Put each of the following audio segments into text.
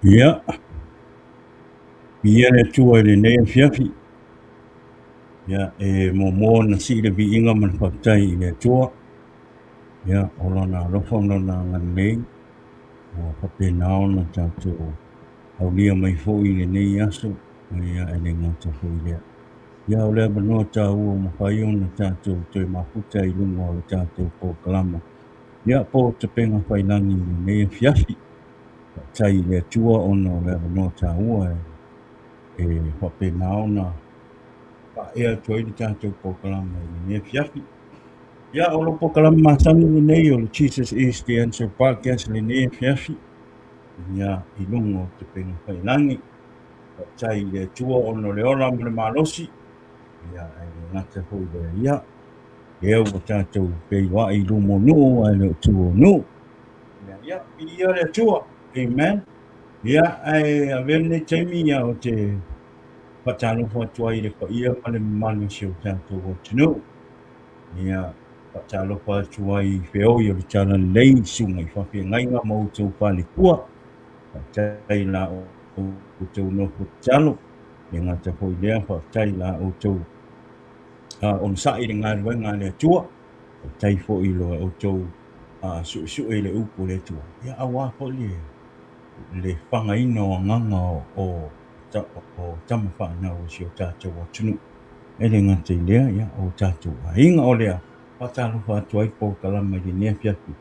Ia, ia le tua le nei fiafi. Ia, mo na si le vi inga man whaktai i le tua. Ia, olona rofono na ngan nei. O whape nao na tātou. Au lia mai fo i le nei aso. Ia, ele ngata fo i lea. Ia, o lea manoa tā ua mawhaion na tātou. Toi maputa i lunga o le tātou po kalama. Ia, po te penga whailangi le nei fiafi. Tai le tua ona o lea manoa tā ua whape nao na ea toi le tātou pokalama i le fiafi. Ia o lo pokalama masani le nei o le Jesus is the Answer Podcast le nei fiafi. Ia i lungo te penga whailangi. Tai le tua ono le ora mo le malosi. Ia e le ngata hui le ia. Ia o tātou pei wa i lumo nuu ai le tua nuu. Ia ia le tua. Amen. Ia ai a vene teimi ia o te patalo fo tuai le ko ia ma le manu si o tātou o tunu. Ia patalo fo tuai feo i o le tala lei sunga i whawhia ngainga mo tau pāle kua. Tai la o tau no fo talo. Ia ngata fo i lea tai la o tau on sa i le ngā ruenga le tua. Tai fo i loa o tau su e le upo le tua. Ia awa fo le whangaina o nganga o tama whanau o si o tātou o tunu. Ele ngata i lea, ia, o tātou a inga o lea. Patalo whātua i pō kalama i nea fiapi.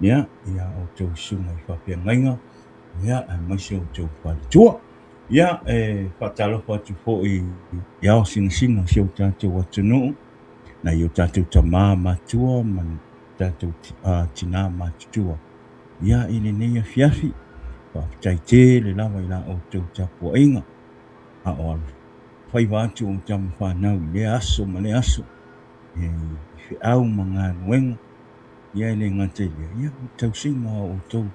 Ia, ia o tau sunga i whapia ngainga. Ia, a maise o tau whale tua. Ia, patalo whātu fo i ao singa si o tātou o tunu. Na i o tātou tamā matua, man tātou tina matutua. Ia, i le nea fiafi. Whaptai te le lava i la o tau tapua inga. A o ala. Whai wātu o tama whanau i le aso ma le aso. E whi au ma ngā nuenga. Ia le ngate ia. Ia o tau singa o tau.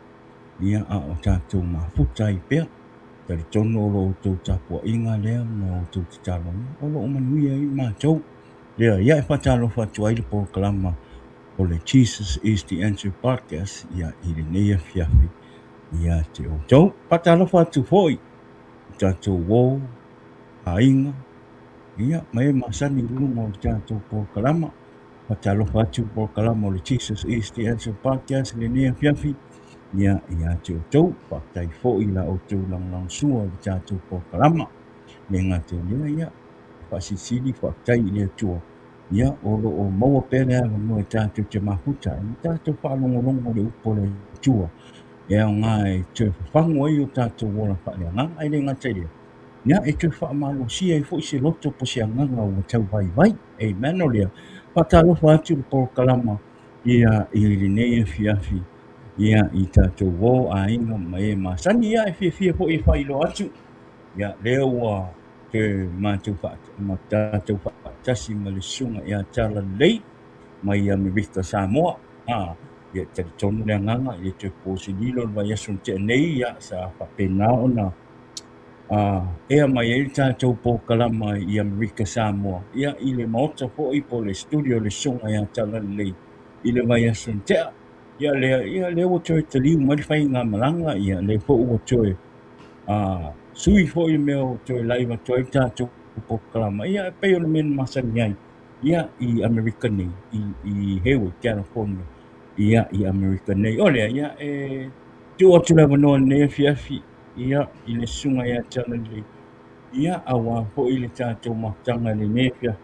Ia a o tātou ma putai pia. Tari tono o lo o tau tapua inga lea ma o tau te talonga. O lo o manuia i ma tau. Ia ia e whatalo whatu aile po kalama. O le Jesus is the Answer Podcast. Ia i le neia fiafi. Ia te o tau. Patalo whatu foi. Tātou wō. A inga. Ia, mai masani lunga o tātou po kalama. Patalo whatu po kalama o le Jesus is the Answer Podcast le nea fiafi. Ia, ia te o tau. Patai fo i la o tau lang sua o tātou po kalama. Le ngate lea ia. Pasisili whakai i lea tua. Ia, o lo o maua pere a no e tātou te mahuta. I tātou whalongolongo le upo le tua. Ia o ngā e te whangu ai o tātou wala whale ngā. Ai le ngate lea. Ia e te whaamalo si e fo i se loto po se anganga o tau vai vai. Amen o lea. Patalo whātu po kalama. Ia i le nea fiafi. Ia i tātou wō a inga mai e masani. Ia e fia fo i whailo atu. Ia lea ua te mātou tātou whaatasi ma le sunga ia tala lei. Mai a me Vista Samoa. Ia te tonu le anganga. Ia te pōsililo vai asun te nei. Ia sa whapenao na. Ea mai e tātou po kalama i Amerika Samoa. Ia i le maota po i po le studio le sunga ia tala lei. I le vai asun tea. Ia le ua toe te liu marifai ngā malanga. Ia le po ua toe. Sui po i meo toe laiva toe tātou po kalama. Ia e peo le mena masani ai. Ia i Amerika nei. I Hayward, California. Ia i Amerika nei. Olea, ia e tu atu lewa noa nei fiafi. Ia i le sunga ia tala lei. Ia awa po i le tātou matanga le nefia.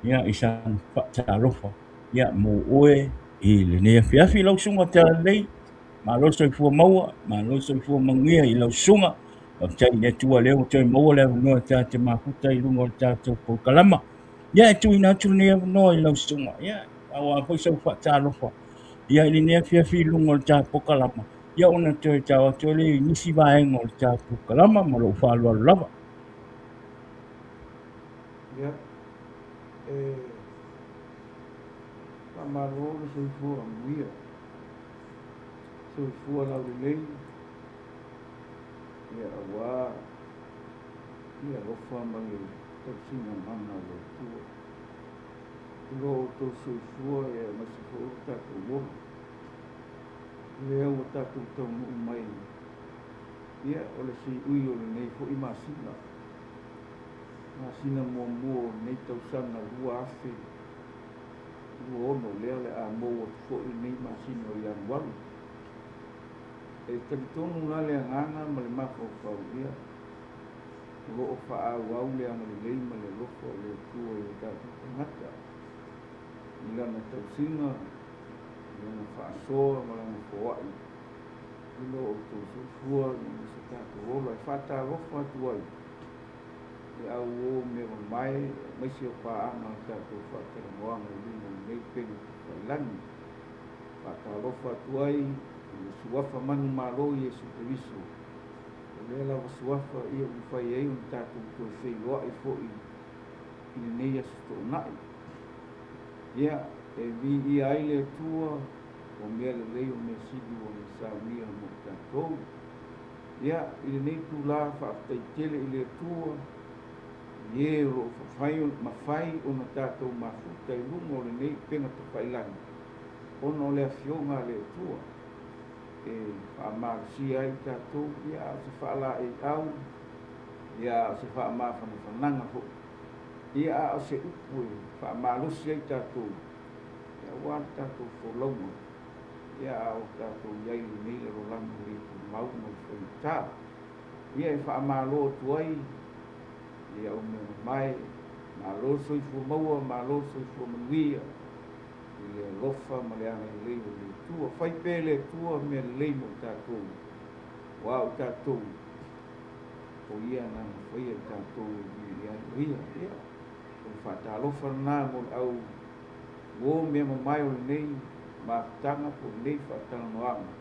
Ia i san whaatalofa. Ia mo oe i le nea fiafi lau sunga tala lei. Ma loso i fua maua. Ma loso i fua mangia i lau sunga. O tai le tua leo toi maua leo noa tātou makuta i lungo tātou po kalama. Ia e tui nātu nea noa i lau sunga. Ia awa po i sau whaatalofa. Ia i le nea fiafi lungo tātou po kalama. Ia ona toe tawa toe le nisi vaenga o le tātou kalama ma lo whalua lava. Ia, whamaro le soifua muia. Soifua lau le lei. Ia awa. Ia ofa mangi tausinga mana o tua. Ilo o tau soifua ia masifo tātou woha. Lea o tātou tau mai. ia o le si ui o le nei fo'i masina mua nei tausaga lua afe lua ono lea le a mou atu fo'i nei masina o ianualu e talitonu la le agaga ma le mafaufau ia lo'o fa'aauau le agalelei ma le lofo o le atua i le tatou tagata i lana tausiga i lana fa'asoa ma lana foa'i i lo outou soifua i se tatou ola e fa'atalofa atu ai e auō mea mamae maisi o pa'aga o tatou fa'atalamoaga i luma lenei pega failagi fa'atalofa atu ai i le suafa manu mālō iesu keriso o lea lava suafa ia ua fai ai ona tatou toe feiloa'i fo'i i lenei aso to'ona'i ia e vi'ia ai le atua o mea lelei o mea sili o le saunia mo tatou ia i lenei tulā fa'afetaitele i le atua ie o lo'o fa'afai mafai ona tatou mafuta i luga o lenei pega tafailagi ona o le afioga a le atua e fa'amalosia ai tatou ia o se fa'ala'e'au ia o se fa'amafanafanaga ho'i ia a o se upu e fa'amalosi ai tatou ia ua le tatou folauga ia a o tatou iai lenei le rolanga le mau ma le faitā ia e fa'amālo atu ai ia o mea mamae mālo soifua maua mālo soifua manuia i le alofa ma le agalelei o le atua fai pe le atua mea lelei mo tatou ua o tatou o ia na faia tatou ia ia o fa'atalofa lanā mo le au ua mea mamae o lenei mafutaga po lenei fa'atalanoaga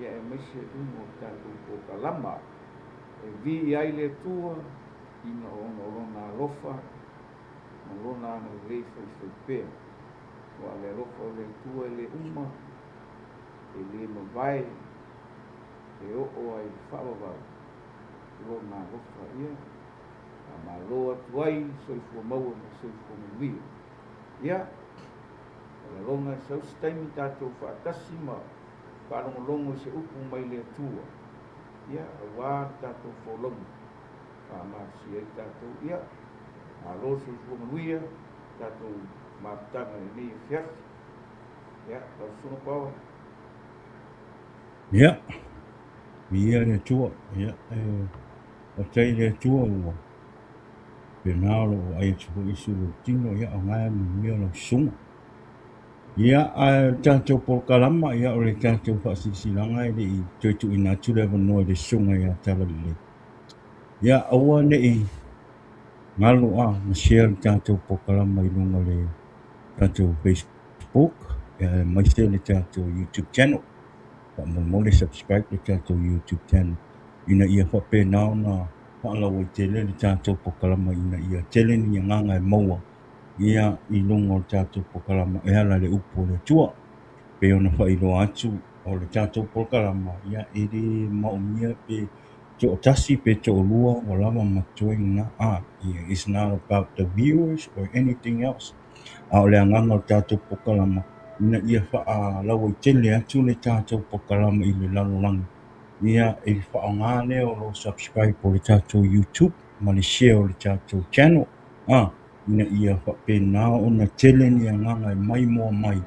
ia e maise uma o tatou pokalama e vi'i ai le atua ina ona o lona alofa ma lona agalelei faifaipea ua le alofa o le atua e le uma e lē mavae e o'o ai fa'avavau lona alofa ia amālō atu ai soifua maua ma soifua manuia ia o le aloga e sausi taimi tatou fa'atasi ma fa'alogologo i se upu mai le atua ia auā tatou folauga fa'amasi ai tatou ia mālō soifua manuia tatou mafutaga lenei e fiafi ia lausuga paoe ia ia le atua ia o tai le atua ua pena o lo'o ai tupu isu lo tino ia o gae mimia lausuga ia a tatou polokalama ia o le tatou fa'asisilaga e le'i toetu'uina atu le avanoa i le suga ia talalelei ia aua ne'i galo ma share le tatou polokalama i luga le tatou Facebook ia maise le tatou YouTube channel fa'amole subscribe le tatou YouTube channel ina ia fa'apena ona fa'alau ai tele le tatou polokalama ina ia tele ni agaga e maua ia i luga o le tatou polokalama e ala le upu o le atua pe ona fa'ailoa atu o le tatou polokalama ia e lē ma'omia pe to'atasi pe to'olua o lava matuaiga ia is not about the viewers or anything else a o le agaga o le tatou polokalama ina ia fa'alau ai tele atu le tatou polokalama i le lalolagi ia e fa'aogā lea o lo subscribe o le tatou YouTube ma le share o le tatou channel ina ia fa'apena ona tele ni agaga e mai moa mai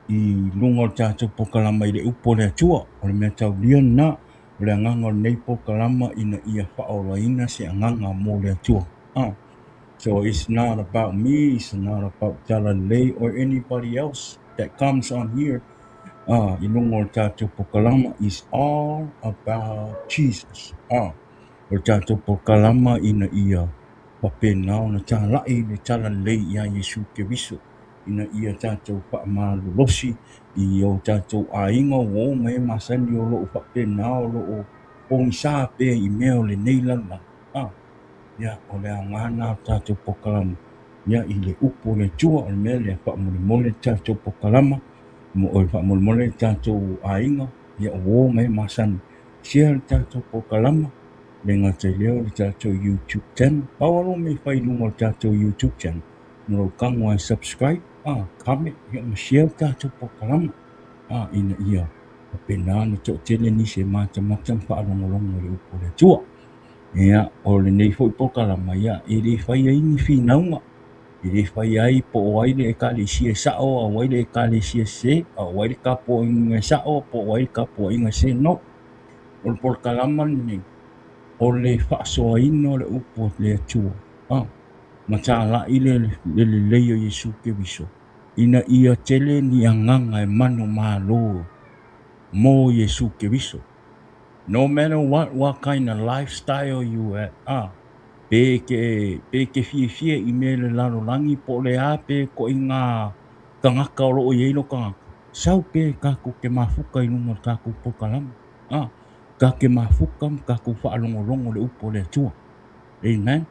i luga o le tatou polokalama i le upu o le atua o le mea taulia na o le agaga o lenei polokalama ina ia fa'aolaina se agaga mo le atua so it's not about me, it's not about Talalei or anybody else that comes on here i luga o le tatou polokalama is all about Jesus o le tatou polokalama ina ia fa'apena ona tala'i le talalei iā Iesu Keriso ina ia tatou fa'amalolosi i o tatou āiga o ma e masani o lo'o fa'apena o lo'o pogisā pea i mea o lenei lalolagi ia o le aogana o tatou polokalama ia i le upu o le atua o le mea le fa'amolemole le tatou polokalama o le fa'amolemole le tatou āiga ia ua ma e masani sia le tatou polokalama le gata i lea o le tatou YouTube channel paualo me failuga o le tatou YouTube channel ma lou kago ai subscribe comment ia ma share le tatou polokalama ina ia pena na to tele ni se macam-macam whaalongolongo le upo le tua. Ia, o le nei fo i pokalama ia, i le whai ai ni whinaunga, i le whai ai po o ai le e ka le sia sao, a wai le e ka le sia se, a wai le ka po inga sao, po wai ka po inga se no. O le pokalama ni, o le whaasoa ino le upo le tua. Matala i le leio Yesu ke viso. Ina ia tele ni anganga e mano malo mo Yesu ke viso. No matter what kind of lifestyle you at, pe ke fie i me le lalo langi po le ape ko inga kangaka o loo yeilo kangaka. Sau pe kako ke mafuka i lunga kako pokalama. Ka ke mafuka kako whaalongolongo le upo le tua. Amen.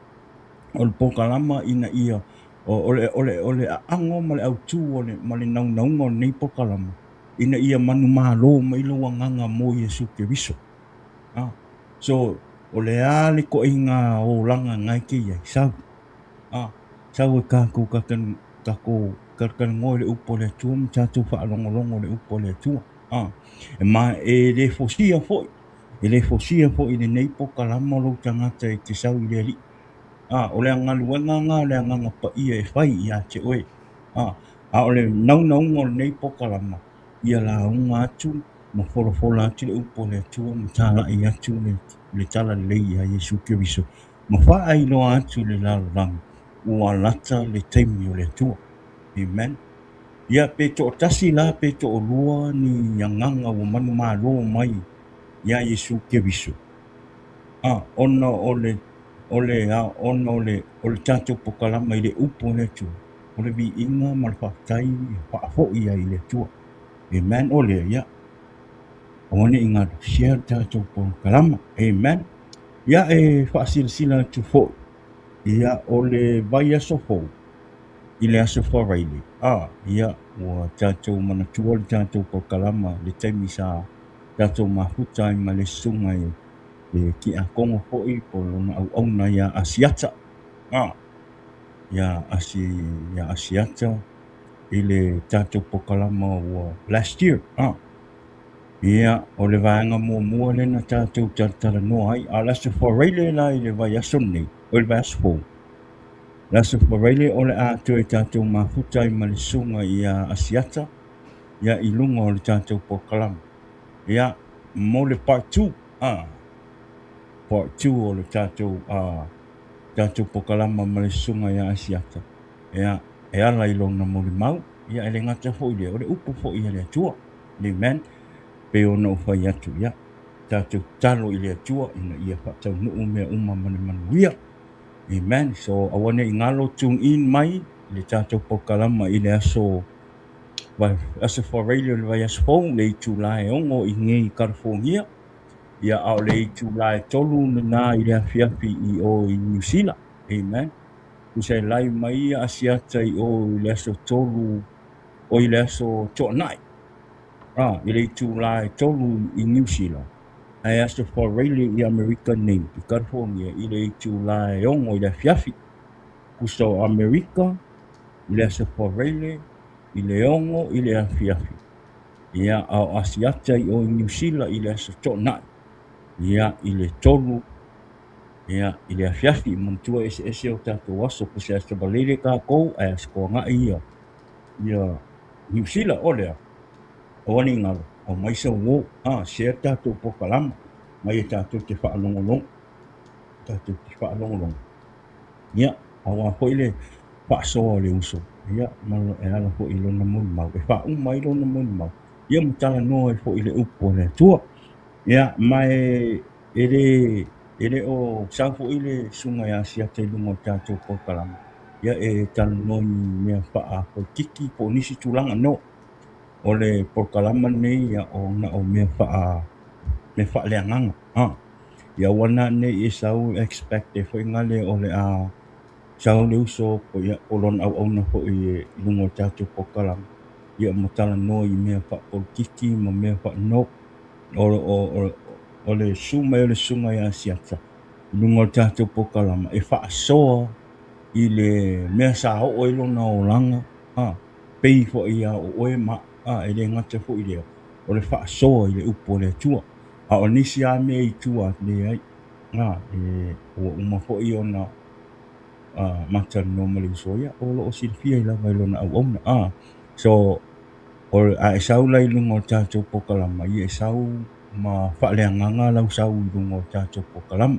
O le pokalama ina ia ole ango ma le autu ma le naunga o nei pokalama. Ina ia manu malo ma ilo wanganga mo Yesu ke viso. So, o le ale ko inga o langa ngai ke ia, sau. Sau e kako kakan ngoi le upo le tua, mtatu whaalongolongo le upo le tua. E ma e le fosia foi. E le fosia foi i le nei pokalama lo tangata e te sau i le li. O le ngaluenga o le nganga pa ia e whai ia te oe. O le naunga nei pokalama. Ia la unga atu, ma wholofola atu le upo le tua, ma tala i atu le tala le ia Yesu ke viso. Ma wha ai loa atu le lalo rangi. Ua lata le teimi o le tua. Amen. Ia pe to tasi la pe to lua ni yanganga o manu maa loa mai. Ia Yesu ke viso. Ona ole tato pokalama i le upo le tua. Ole vi inga malwhaktai whaafo ia i le tua. Amen. Ole ia. Awane inga share tato pokalama. Amen. Ia e whaasilasila tu fo. Ia ole vai aso fo. I le aso whareile. Ia ua tato mana tua le tato pokalama le taimi sa tato mahutai ma le sungai ki a kongo hoi po lona au na ia asiata. Ia asiata i le tato pokalama ua last year. Ia o le vaenga mua le na tato tatara noa ai. A laso whareile la i le vai aso nei. O le vai aso fo. Laso whareile o le ato e tato mahutai ma le sunga ia asiata. Ia i lunga o le tato pokalama. Ia mo le part 2. Part 2 o le tato pokalama ma le sunga ia asiata. Ia e ala i lona mo le mau. Ia ele ngata fo i le. O le upo fo i le atua. Amen. Pe o no whai atu ia. Tato talo i le atua. Ina ia whatau nuu mea uma mani manuia. Amen. So awane i ngalo tune in mai. Le tato pokalama i le aso. Aso whareile le vai aso fong. Le i tūlae ongo i ngei California. Ia au le i tūlae tolu na i le afiafi i o i New Zealand. Amen. Usai lai mai ia asiata i o i le aso tolu. O i le aso Tonai. I le i tūlae tolu i New Zealand. Ai aso whareile i Amerika nei. I California i le i tūlae ongo i le afiafi. Kuso Amerika i le aso whareile i le ongo i le afiafi. Ia au asiata i o i New Zealand i le aso Tonai. Ia i le tolu. Ia i le afiafi. Mantua ese o tato waso. Kusa aso balele ka kou. Ai aso koa nga ia. Ia New Zealand o lea. O wani ngalo. O maisa wo. Share tato pokalama. Mai tato te whaalongolong. Tato te whaalongolong. Ia. Awa po ile whaasoa le uso. Ia. Malo e ala po ilo na mun mau. E whauma ilo na mun mau. Ia mtala noa e po ile upo le tua. Ia. Mai ele o safo ile sunga ya siate lungo tato pokalama. Ia e tala noa mea wha po kiki po nisi tulanga no. O le pokalama nei ia o na o mea wha leanganga. Ia wana nei e sau expect e fo ngale o le sau le uso po ia olon au na po i lungo tato pokalama. Ia matala no i mea wha po kiki ma mea wha no. O le sunga ia siata. Lungo tato pokalama. E wha soa i le mea sa o ilo na o langa. Pei fo ia o oe ma. E le ngata fo i leo. o le whaasoa i le upo le tua. A o nisi a me i tua le ai. O uma fo i ona mata no mali soia o lo o silfia i lava i lona au ona. So, o a e sau lai lungo tātou pokalama i e sau ma whaaleanganga lau sau i lungo tātou pokalama.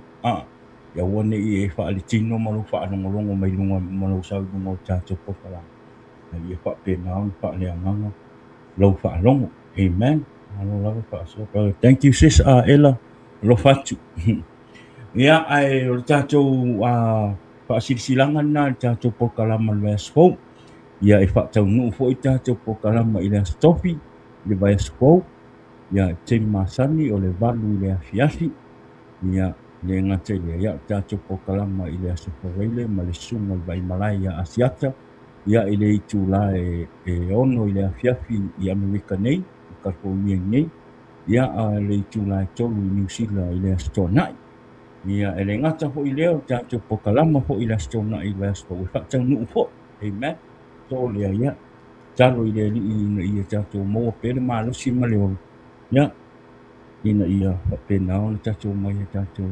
Ia wane i e whaale tino malu whaalongolongo mai lungo malu sau i lungo tātou pokalama. Ia whaapena au whaaleanganga lau whaalongo. Amen. Alo lava whaasoa. Thank you sis Ella. Lo fatu. Ia ai o tātou whaasirisilangan na tātou pokalama lua spou. Ia e whaatau nuu fo i tātou pokalama i lea stofi, le vai spou. Ia te masani o le valu i lea fiafi. Ia le ngate le ia tātou pokalama i lea separeile ma le sunga i vai malai ia asiata. Ia i le itu la e ono i lea fiafi i Amerika nei, i California nei. Ia le itu la e tolu i New Zealand i lea stonai. Ia e le ngata fo i leo tātou pokalama fo i lea stonai i lea spou. E whaatau nuu fo. Amen. So lea ia. Talo i le li i tātou mo pele malusi ma le olu. Ia. Ina ia whapena o le tātou mai e tātou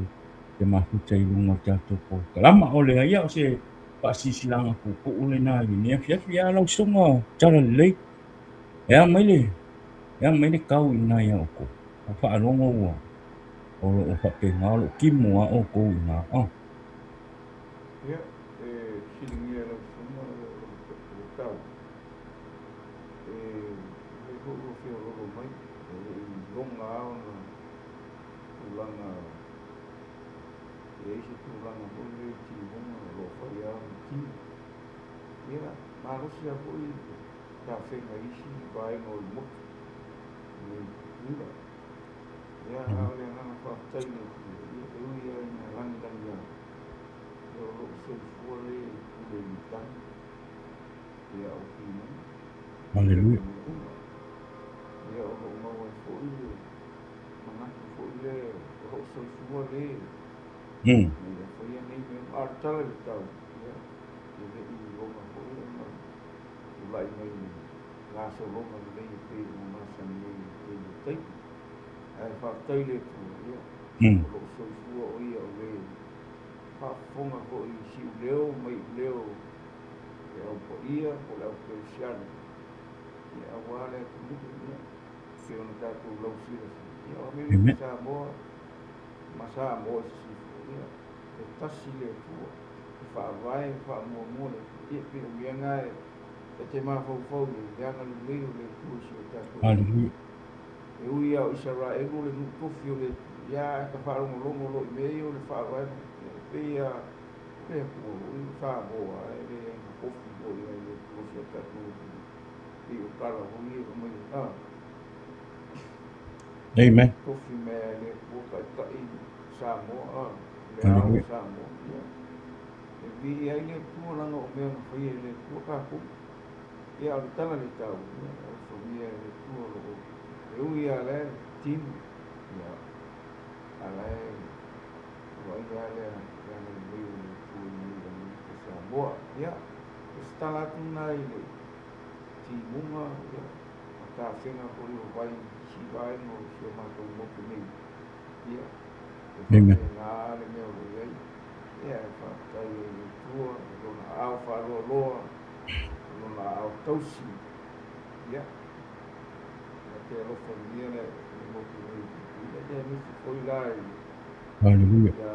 te mafuta i lunga tātou po kalama o le ia o se paasisilanga po ule na i nea fiafi a lau songa tala le lei. Ea mai le kau i na ia o ko. A whaalongo ua. O lo whapena o lo kimo a o ko i na. Ia, silingi a lau songa o tau. Le hulu fio lolo mai, longa ao na tulanga, eisi tulanga hulu ti honga lo whai ao ti. Ia, marosi a hoi ka whenga isi vai no i motu. Ia, ia ao le ngana whaftaina, ia e ui ai na langilangi a. Ia o lo soifua le ule i tani. Ia o pina. Hallelujah. Ia o maua e fo ile, manatu fo ile, o soifua le. Ia fo ia nei me artala le tau. Ia, ile i longa fo ile ma. Ulai mai la so longa le i pe o masa nei i le teipi. Ai whaatai le tu, ia. O soifua o ia o le. Whaafonga fo i si uleo, mai uleo. Ia o po ia, po le au perisiana. Ia wale kuliku ia se ona tātou lau sira ia o mimi masa moa si ia e tasi le tua e whaavai whaamuamua le ia pina mianga e te mawhauwhau le leanga le leo le tua si o tātou e ui au Israelu le nukofi o le ia ka whaarongolongo lo i mei o le whaavai e ia le kua ui whaamoa e le kofi o le tua si o tātou i o kala hoi o mai Amen. Kofi me le kuka i Samoa le ao Samoa e vi ai le tua langa o mea na whai le tua kako ia o tala le tau o whamia le tua lo e ui a le tinu ia a le wai a le ana mei o le tua i Samoa ia e stala tuna i le munga ia ta whenga hori o vai si vai no si o mātou moku nei ia e ngā ale mea o iei ia e whaatai e le tua lona au wharoa loa lona au tausi ia ia te alofa nia le moku nei ia te nisi koi lai Hallelujah. ia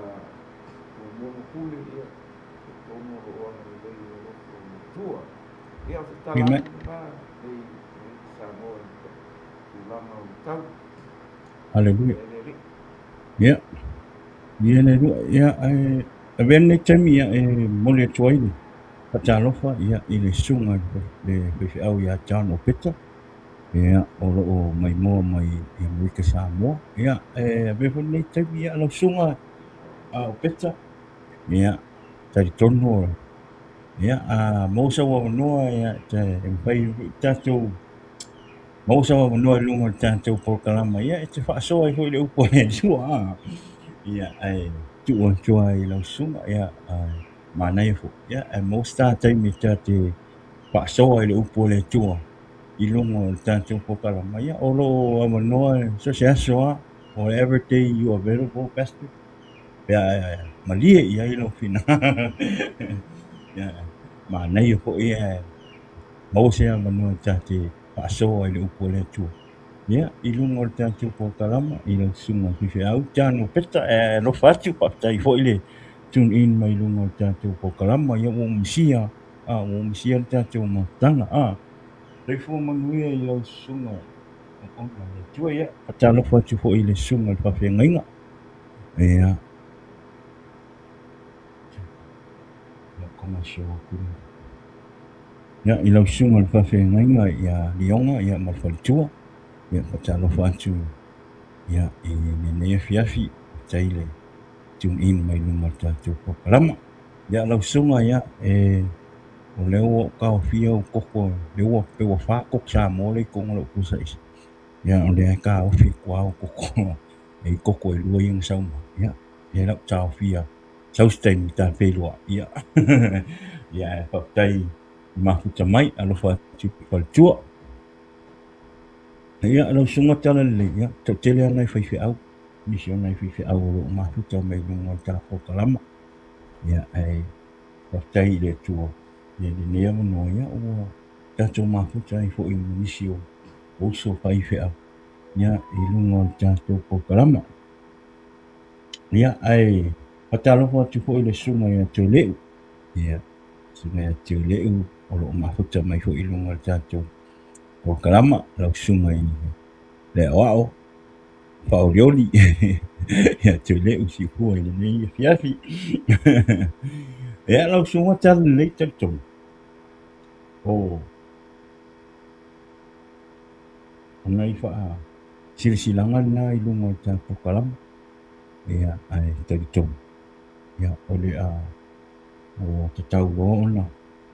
o mono kule ia e tono o ana le lei o loko tua ia o te tala nei Samoa tulanga o tau Hallelujah. Yeah. Ia le rua, ia e vene temi ia e mole tuaile. Patalofa ia i le sunga le whiwhi au ia John o Peta. Ia o loo mai moa mai i Amerika Samoa. Ia e vene temi ia lau sunga o Peta. Ia tari tono. Ia mausa wa noa ia te mpai tātou. Mausa wa noa lunga tātou pokalama. Ia e te whaasoa i hoi le upo e sua. Ia ai tua i lau sunga ia manai fo ia e most time te whaasoa i le upo le tua I lunga o tātou pokalama ia. Olo a manoa so se asoa or every day you available pastor. Pea malie ia I lo fina. Ma nei ho ia mau se a manoa tāte paasoa I le upo le tua. Ia, I lunga o tātou pokalama I lo sunga whiwhi au. Tāno peta lo whātiu patai fo I le tune in mai lunga o tātou pokalama. Ia o misia. O misia tātou matanga. Rei fo manuia I lo sunga. Ona le tua ia. Patalo whātiu fo I le sunga le whawhengainga. Ia. Ia konga show kuru. Ia, I lo sunga le whawhengainga ia lionga ia malwhalitua. Ia patalo whātiu. Ia, I nenea fiafi. Taile. Tune in mai lunga tātou pokalama. Ia lau sunga ia o leo kao fia o koko leo pewa wha kok sa mole konga lo kusa isi. Ia o lea kao fi kwa o koko koko lua yung sauma. Ia, ia lau tau fia. Saustai mi tā pelua. Ia. Ia whaptai mafuta mai alo whātupi whaltua. Ia lau sunga tala le ia. Tau tele anai whaifi au. Nisi anai whaifi au o lo mafuta mai lunga tā pokalama. Ia whaptai le tua. Ia le nea manoa ia o tātou mafuta I fo I nisi o oso whaifi au. Ia I lunga o tātou pokalama. Ia patalo whātu fo I le sunga ia tau leu. Ia sunga ia tau leu o lo mafuta mai fo I lunga o tātou pokalama. Lau sunga I le oao. Whaorioli. Ia tau leu si hua I le nei fiafi. Ia lau sunga tala nei tātou. Ngai wha silsilanga na I lunga o tātou pokalama. Ia tātou. Ia ole o tatau ona.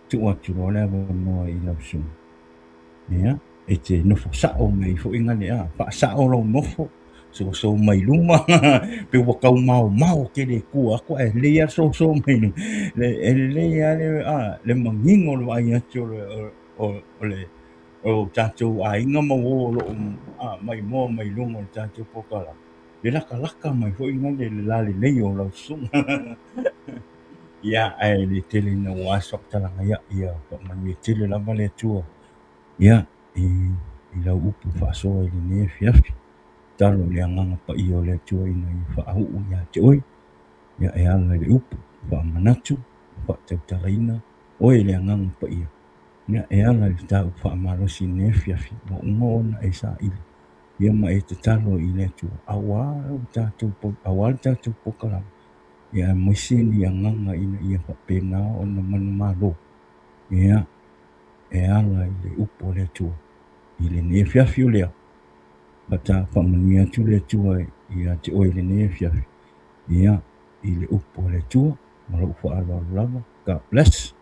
Tu atu rola no I lau sunga. Ia te nofo sao mai fo inga lea. Wha sao lau nofo. So mai luma. Pe wakau mau ke le kua. Ko lea so mai luma. Le mangingo lo ai atu ole o tātou a inga mau o lo mai lunga o tātou pokala. Le laka mai fo inga le lale leo lau sunga. Ia le tele na wasok talanga ia whamani tele lama le tua. Ia I lau upu whaasoa I le nea fiafi. Talo le anganga pa I o le tua ina I whaau ia te oi. Ia ala le upu whaamanatu. Whaatautaraina. Oe le anganga pa ia. Ia ala le tau whaamalosi nea fiafi. Ma unga ona sa ili. Ia ma te talo I le tua. Awal tātou pokalama. Ia moiseni anganga ina ia whapena o na manu malo. Ia ala I le upo le tua. I le nea fiafi o lea. Bata whamani atu le tua ia te oi le nea fiafi. Ia I le upo le tua. Mara ufa ala lava. God bless.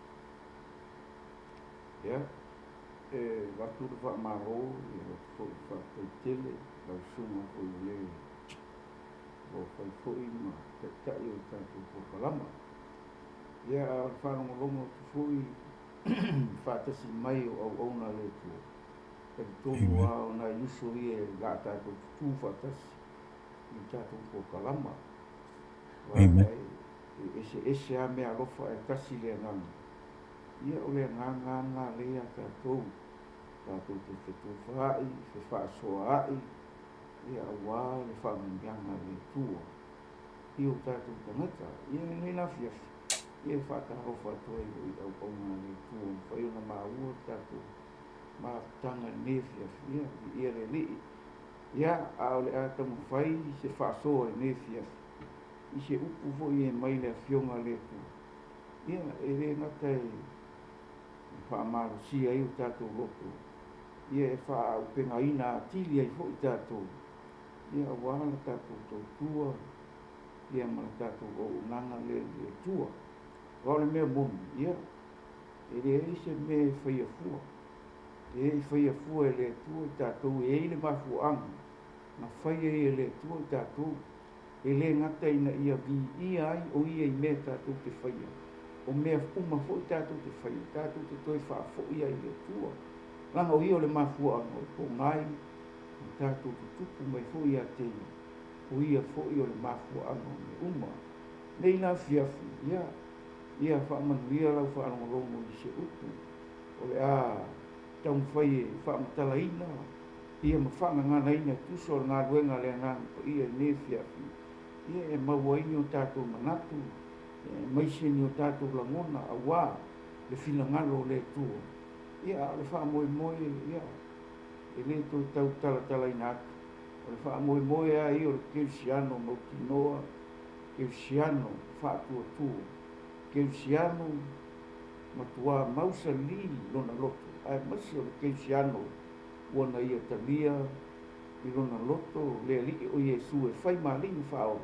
Ia, watu le whaamaro, ia whaatele, lau sunga ko I le o whaifoi ma te tai o tātou pokalama. Ia whanongorongo tu fui whaatasi mai o au auna le tua. Te tonu ao na iuso I gā tātou tu whaatasi I tātou pokalama. Amen. Ese a mea rofa tasi le nganga. Ia o le nganga lea tātou. Tātou te whetu whaai, te whaasoa ai. Ia awa le whaaminganga le tua. I o tātou tangata. Ia nei na fiafi. Ia whaakarofa toi I au aunga le tua. Whai ona maua tātou. Mātanga ne fiafi. Ia le lii. Ia au le atamu whai se whaasoa ne fiafi. I se upu fo I mai le fionga le tua. Ia le ngatai whaamaro si ai o tātou loko. Ia whaapenga ina atili ai fo I tātou. Ia wala tātou tau tua. Ia mana tātou o unanga le tua. Wale mea monu. Ia. Le se me whaia fua. Le whaia fua le tua I tātou. E le mafu anga. Na whaia le tua I tātou. E le ngata ina ia vi ia ai o ia I mea tātou te whaia. O mea uma fo I tātou te whaia. Tātou te toi whaafo ia I le tua. langa o ia o le mafua o po ngai tātou tutupu mai fo ia te o ia fo i o le mafua ano me uma nei la fiafi ia whaamanuia lau whaanongolongo i se utu o le taun whai whaamatalaina ia ma whaangangana ina tuso o ngā ruenga le ngang pa ia ne fiafi ia e mawaini o tātou manatu maiseni o tātou langona awa le finangalo le tuo ia le whaamoe ia e le tō tau tala ina atu o le whaamoe a i o le keusiano mautinoa keusiano whaatua keusiano matua mausa li lona loto ai masi o le keusiano ua na ia talia i lona loto le alii o Iesu e whai malini whao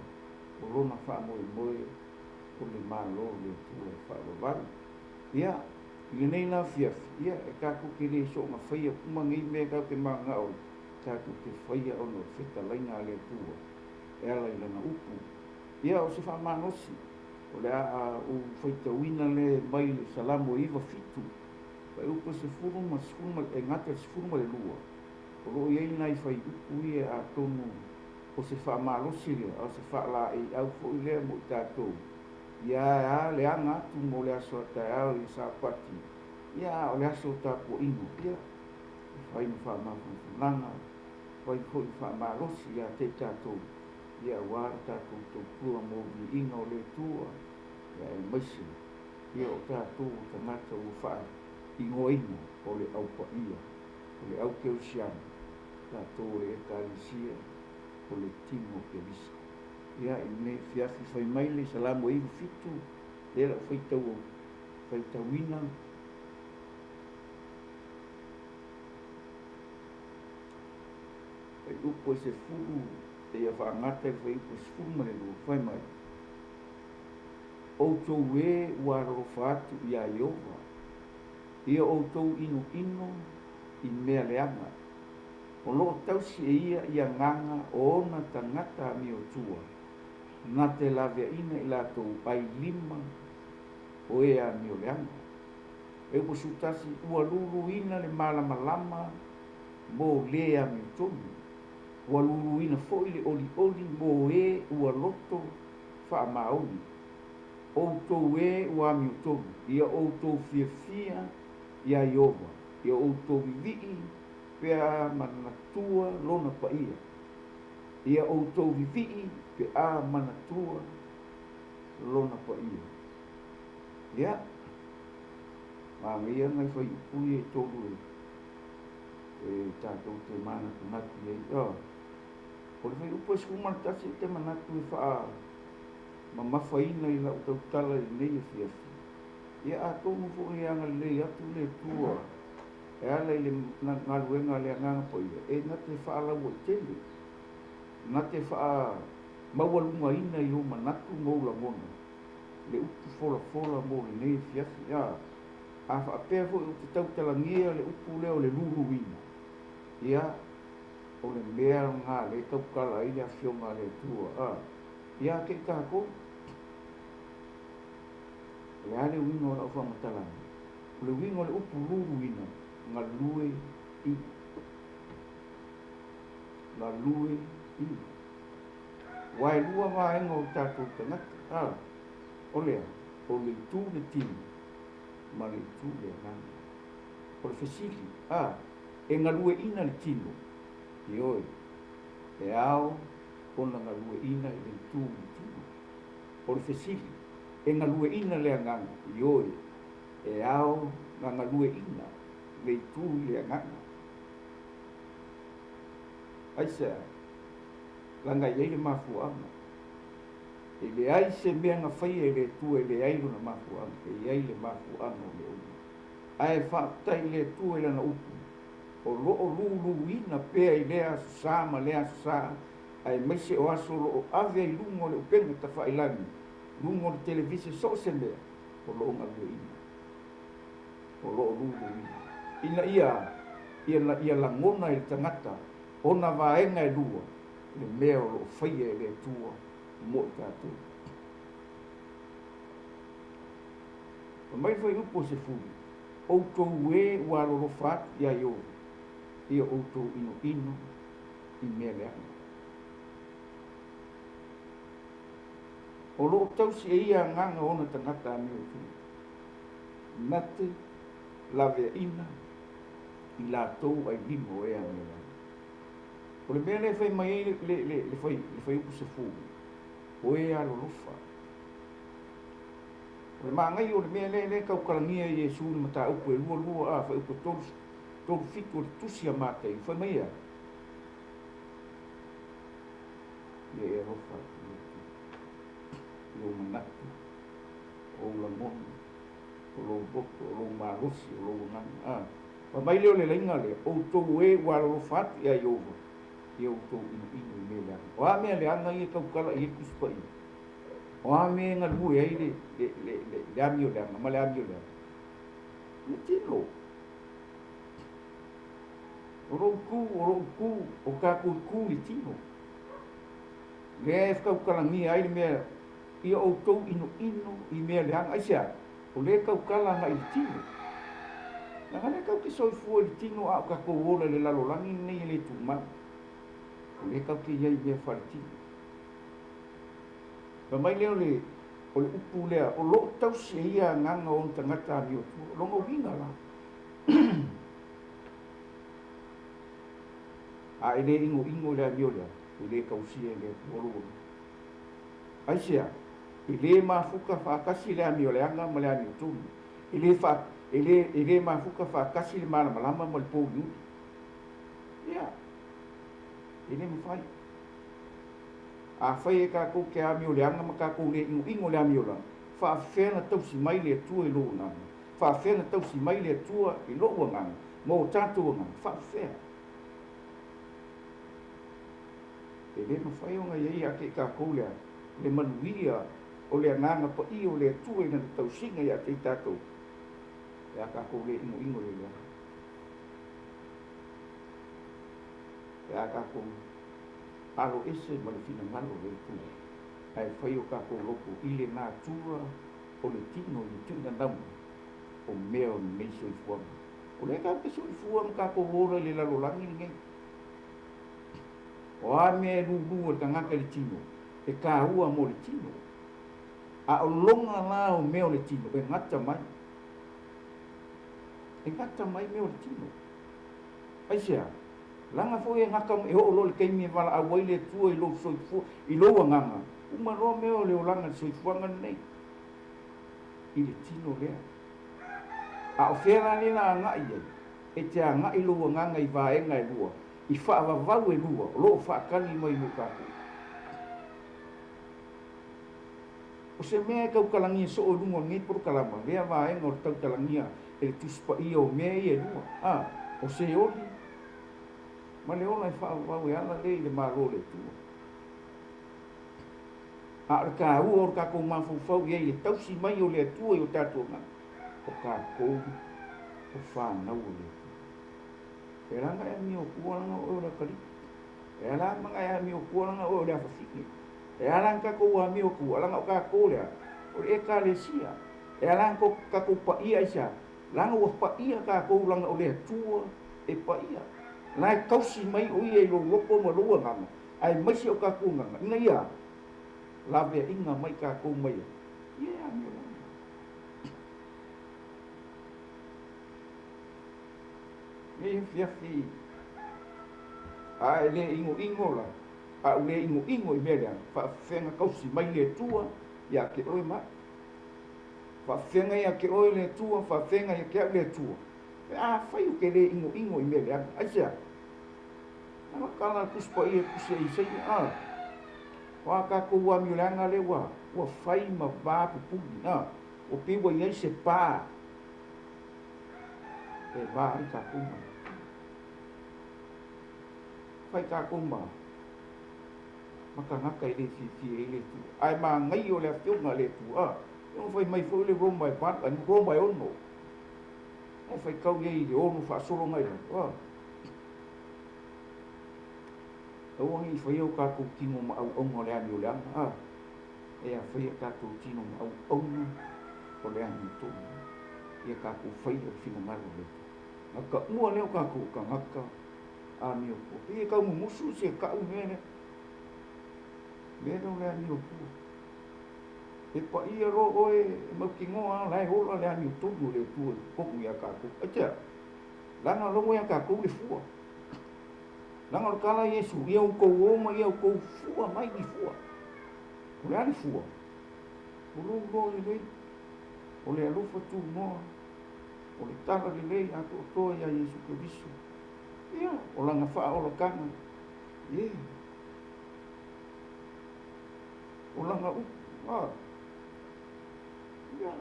o lona whaamoe o le malo le tua e whaavavara ia i nei la fiafi ia e kako ke le so ma whaia kumangi me kau ke mga o kako ke whaia ono whetalainga le tua e ala i lana upu ia o se whaamanosi o le o whaitawina le mai le salamo iwa fitu pai upo se furuma e ngata se furuma le lua o lo iei nai whai upu ia a tonu o se whaamanosi le o se whaala e au fo i lea mo i tātou ia le anga tu mo le aso tae au i sa pati ia o le aso tapo inu ia whai ni whaamafunanga whai fo i whaamanosi ia te tātou ia wāra tātou tōpua mō vi inga o le tua ia e maisi ia o tātou tangata o whae ingo ingo o le au pa ia o le au keusiana tātou le ekalisia o le timo kelisa ia i me fiafi whai mai le salamo iu fitu le la whaitawina e upo se furu e ia whaangata e whai upo se furu mare lua whai mai outou e ua rorofa atu ia Iova ia outou ino i mea leanga o loo tausi e ia nganga o ona tangata mi o tua na te lavea ina i lātou ai lima o ea mi o leanga e upo sutasi ua lulu ina le malamalama mo lea mi o tonu ua lulu ina fo i le oli mo e ua loto whaamaoni outou e ua mi o tonu ia outou fiafia ia Iova ia outou vivii pea manatua lona pa ia outou vivii pe a manatua lona pa ia ia ngai whai upui e tolu e tātou te mana kunaki e o le whai upu e skumanatasi te manatu e wha mawhawhaina i lau tau tala i nei e fiafi ia a tonu fo e anga lei atu le tua e ala i le ngaluenga le anganga po ia e na te wha ala ua tele na te wha mawalunga ina i o manatu maula mona le upu fola mo le nei fiafi ia a whaapea fo i te tau talangia le upu leo le lulu ina ia o le mea ngā le tau kala i le awhionga le tua ia ke kako le ale wingo la ufa matalani le wingo le upu lulu ina ngā lue i la lue i wai lua vaenga o tātou tangata o lea o le tū le tini ma le tū le rana o le fesili e ngā lue ina le tino i oi e ao ona ngā lue ina i le tū le tino o le fesili e ngā lue ina le anganga i oi e ao ngā lue ina le tū le anganga aisa langa i le mafuanga e le ai se mea ngā whai e le tū e le ai luna mafuanga e ai le mafuanga o le ui ai whaatai le tū e lana upu o loo lulu ina pea i lea susa ma lea susa ai maise o aso loo ave i lungo le upenga ta whailani lungo le televisi so se mea o loo ngā ina o loo lulu ina ia langona i tangata ona vaenga e lua le mea o loo whaia e le tua mo i tātou o mai whai upo se furu outou e ua alolofa atu ia ia outou ino i mea leanga. O loo tausi e ia nganga ona tangata a mea tu. Nate lave ina i la tou ai limo e a mea. O le mea le fai mai le fai upu se fu. O e alolofa. O le maangai o le mea le kaukalangia i Yesu ni mata upu e lua a fai upu tolu fitu o le tusi a matei. Fai mai a. Ia e rofa. Lo manatu. O la monu. O lo boko. O lo marosi. O lo ngana. Pa mai leo le lainga le. O tou e walo fatu ia iovo. Ia o tou inu i me leanga. O a mea leanga i e kaukala i e kuspa i. O a mea ngā lue ai le amio leanga. Ma le amio leanga. Le tino. O lo ku. O kako ku i tino. Le e kaukalangi ai le mea. Ia o tou inu i mea leanga. Aisea. O le kaukala nga i tino. Nga le kau ki soifua i tino a kako wola le lalolangi nei le tumau. O le kau ki iai mea wharitino. Ka mai leo le, o le upu lea, o lo tausi e ia nganga o tangata mi o tu, longo winga la. A ele ingo lea mi o lea, ele kausi e le olu. Aisea, ele mafuka whakasi lea mi o leanga ma lea mi o tu. Ele mafuka whakasi le malama ma le pou niu. Ia. Ele mawhai. A whai e kako ke a mio leanga ma kako le ingo le a mio la. Whaafena tausi mai le tua i loo nganga. Whaafena tausi mai le tua i loo nganga. Mō tātua nganga. Whaafena. E le mawhai o ngai ei ake kako lea. Le manuia o le nganga pa i o le tua i na tausinga i ake tātou. E a kako le ingo le leanga. E a kako alo ese ma le fina ngalo le tua. Ai whai o kako loko i le ngā tua o le tino i tuna namu o mea o nei soi fuanga. O le kako soi fuanga kako hora le lalolangi ngai. O a mea lulu o tangaka le tino. E ka hua mo le tino. A o longa la o mea o le tino. E ngata mai. E ngata mai mea o le tino. Aisea. Langa foi ngaka e ho lo le kaimi wala a waile tua i lo soifu i lo nganga. Uma ro me o le olanga soifu ngana nei. I le tino lea. A o fera ni na nga i e te nga i lo nganga i vaenga i lua. I fa va vau e lua. Lo fa kani mai mo ka. O se mea kau kalangi so o lungo ngi por kalama. Lea vaenga o tau kalangia e tuspa i o mea i e lua. O se oli. Ma le ona i whau e ana le le maro le tua. A o ka ua o kako mawhau i e tausi mai o le tua i o tātua ngā. O ka kou o whanau o le tua. E ranga e mi o kualanga o le kari. E ranga e mi o kualanga o le awhawhiki. E ranga kako a mi o kualanga o ka kou lea. O le e ka le sia. E ranga kako pa ia isa. Ranga o pa ia ka kou langa o le tua e pa ia. Nai kausi mai o ia i lo lopo ma lua nganga. Ai maisi o kako nganga. Inga ia. Lawe inga mai kako mai. Ia mi o langa. Me fiafi. A le ingo la. A le ingo i mea. Fa whenga kausi mai le tua. Ia ke oi ma. Fa whenga ia ke oi le tua. Fa whenga ia ke au le tua. A whai o ke le ingo i mea. Aisea. Ana kala kuspa i kusia i sei wa ka ko wa mi langa le wa fai ma va pu o pi wa ye se pa e va i ka ku fai ka ku ma ka ngaka i le fi le tu ai ma ngai o le fiu nga le tu o fai mai fo le ro mai pa an ro mai ono e fai kau ye i ono fa solo ngai o ngi foi o ka ku tino ma au ongo le ani o le e a foi ka ku tino ma au ongo o le ani tu ia kaku fai o fina ngalo le ngaka mua leo kaku ka ngaka a mi o po ia ka musu se ka u ne no le mi o po e pa ia ro oe ma ki ngoa lai ho le mi tu le tu ko ia kaku acha lana lo ia kaku le fu lana lo kala yesu ia o ko o ma ia o ko fu mai di fu o le ani fu o lo le o le alufa tu mo o le tala le lei a to ia Yesu Kristo ia o langa fa o kanga ia o langa u ia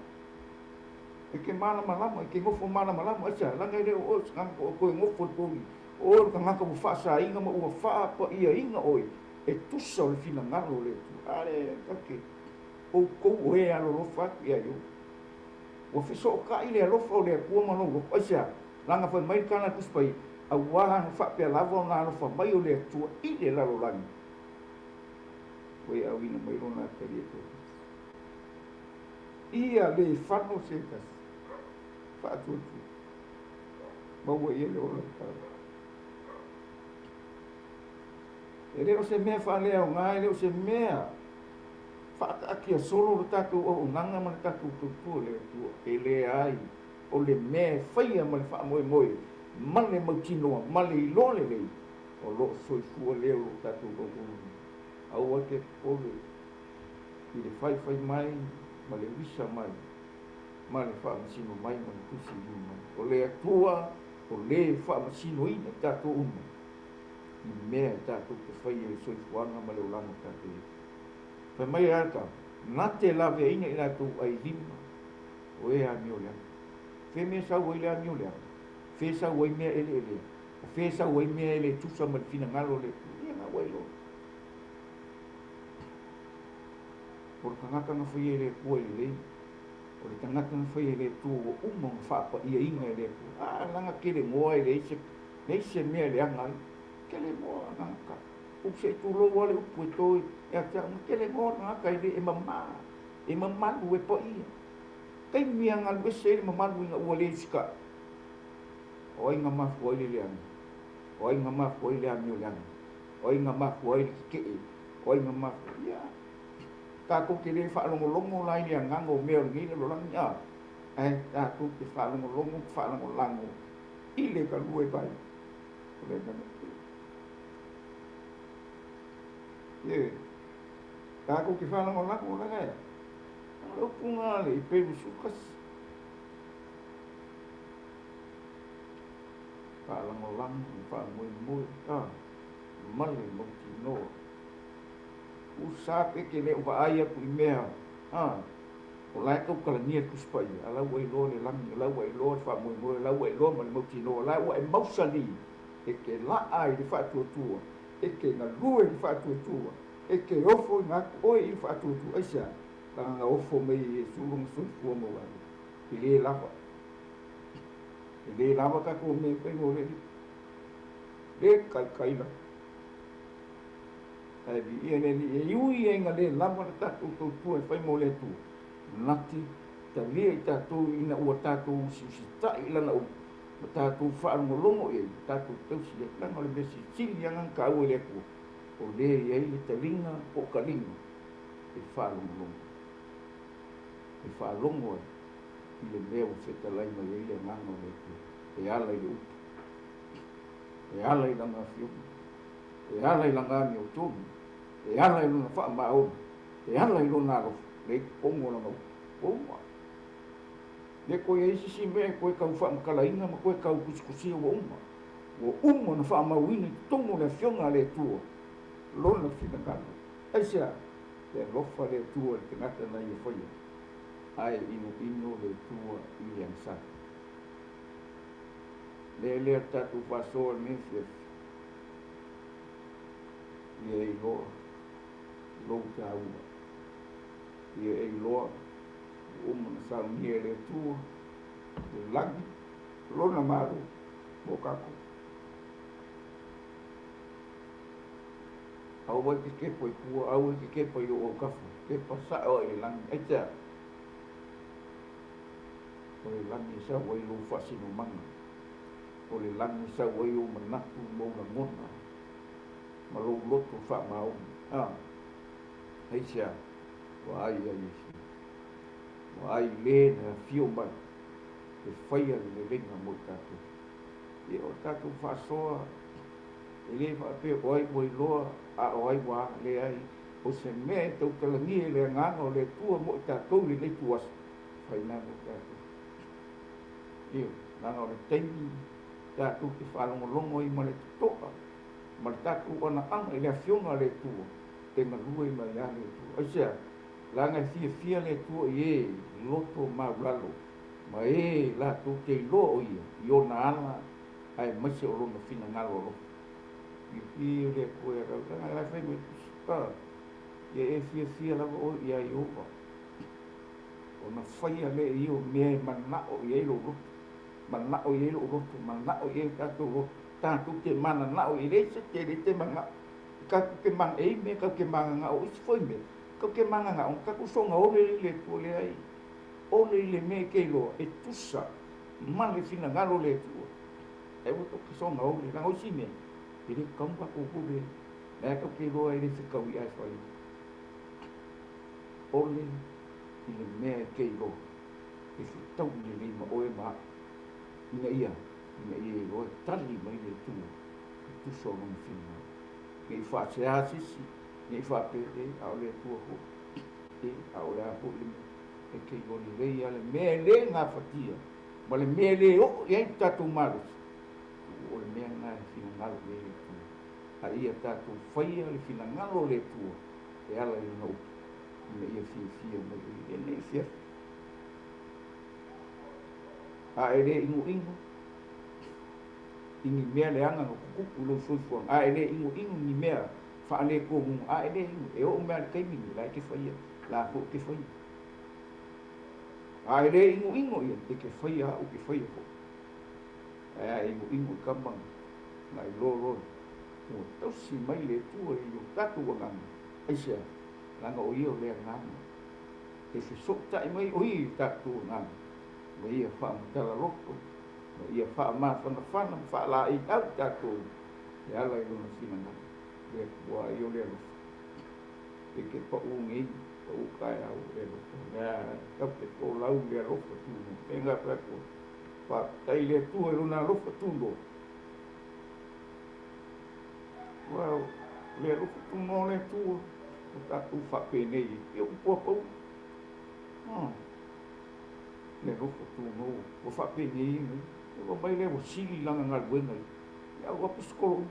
e ke mana malama e ke ngofo mana malama acha langa le o skan ko ngofo poli o ka ngaka mo fa sa inga mo o fa pa ia inga oi e tu so le fina ngalo le tu ale take o ko e alo lo fa ia yo o fiso ka ile lo fo le ko ma no o sia langa fa mai kana tu spai a wa fa pe la vo na lo fa mai o le tu ile la lo lang we a wina mai ro na te ri to ia le fa no se ka fa tu ma wo ye le o la ka ele o se me fa le o ngai le o se me fa akia solo tatu o nanga man tatu tu le tu ele ai o le me faia man fa moi man le machino man le lo le o lo so fu le o tatu o au ke o le ile fai mai ma le visa mai ma le fa machino mai man tu si mai o le atua o le fa machino ina tatu i me tatu ke faia so fu anga ma le langa tatu pe mai ata nate la ve ina ina tu ai lima o e a miolea fe me sa o ile a miolea fe sa o me ele fe sa o me ele tu sa ma fina ngalo le ia na o lo por tangata na foi ele ko ele o le tangata na foi ele tu o umo fa pa ia inga ele langa kele mo ele se me ele anga kele mo nanga o se tu lo wale o puto e ata mo kele ngona ka ile e mama o po ia kai mia ngal be se mama nga wale ska o inga ma fo ile le ana o inga ma fo ile ami o ana o inga ma fo ile ke o inga ma ia ka ko kele fa longo lai le ngango me ngi lo lang ya ai ta ku ke fa longo fa longo lango ile ka lue bai le ka ye ka ko ki fala ngol ko la ga lo punga le pe sukas fala ngol lang fa muy mal mo ti no usa ke le va aya primera o la ko ka ni ku spai ala we lo le lang la we lo fa muy la we lo mal mo ti no la we mo sali e ke la ai di fa tu e ke na lue i fatu tua e ke ofo na oi i fatu tu aisa ka ofo me sulung fu mo wa i le lava ka ko me pe mo le kai la ai bi ene ni yui enga le lava ta tu e pe mo le tu nati ta le ta tu ina o ta tu si ta ila na ta tu fa ngolongo e ta tu tu si la ngol be si cili yang ka o le ku o le ye le telinga o kalinga e fa longo i le leo se ta lai ma le ngano le ku e ala i la nga fiu e ala i la nga mi o tu e ala i la fa ma o e ala i lo na ro le pongo na o le ko ye si me ko ka fa kala inga ma ko ka kusi o uma na fa ma wini tongo le fionga le tu lo na fina ka asia le lo fa le tu le ngata na ye foi ai ino le tu i le sa le ta tu paso ni se ye lo ta u ye lo na sa ni le tu lag lo na maru bokako au wa ke po ku au ke po yo o kafu ke pasa o le lang aja o le langi sa wai lo whasino manga, o le langi sa wai o manaku mo na ngona, ma lo loto wha mao, hei sia, wa ai isi, wa ai le na fio mai, e whaia le ringa mo tātou, e o tātou whasoa, e le whape o ai mo i loa, a o ai wa le ai, o se mea tau talangi e le nganga o le tua mo tātou le tuas, whai nā mo tātou. Io, nanga o le teimi, tātou te whalongolongo i ma le toa, ma le tātou ana anga i le awhionga le tua, te malua i mai a le tua. Aisea, langa fia le tua i e, loto maulalo, ma e la tu te loa o ia, i o na ana, ai maise o lona fina ngalo lo. I le koe rau, tanga la whai me tuska, e fia lava o ia i opa. O na whaia le i o mea manao i eilo roto, manao i eilo roto, manao i eilo tātou roto, tātou te mana nao i reisa te re te manga, kako ke manga ei me, kako ke manga nga o isi foi me, kako ke manga nga on, kako songa o le tua le ai, o le me keilo, e tusa, male fina ngalo le tua, e wato ke songa o le, nang o isi me, e re kaumpa kuku le, mea kako ke loa e re whikau i ai whai, o le, i le mea keilo, e whitau i le rima o e maa, ina ia e loa tali mai le tua, tu so non fina. Ngai whaase asisi, ngai whapere, au le tua ho, e au le apo le e kei goni rei ale mea le ngā whatia, ma le mea le o, e ai tātou marus, o le mea ngā fina ngalo le tua, a ia tātou whaia le fina ngalo le tua, e ala i ngau, ina ia fia mai, e nei fia. A e le ingo, ingi mea le anga no kuku lo soifua a ele ingo ni mea fa ale ko mu a ele ingo e o mea kai mi la ke faia la ko ke faia a ele ingo ia ke faia o ke faia ko a ingo kambang na lo o to si mai le tu e yo tatu wanga ai sia langa o io le ngana e se sokta mai o i tatu ngana mo ia fa mtala roko ia wha ma wha la i au tātou e ala i luna fina ngā le kua i o le alufa e ke pa ungi pa ukai au le alufa mea kau te ko lau le alufa tūno e ngā preko wha tai le tua i luna alufa tūno wow le alufa tūno le tua o tātou wha penei i o kua pau le alufa tūno o wha penei o mai le o sili langa ngal wenga ya o pa skolo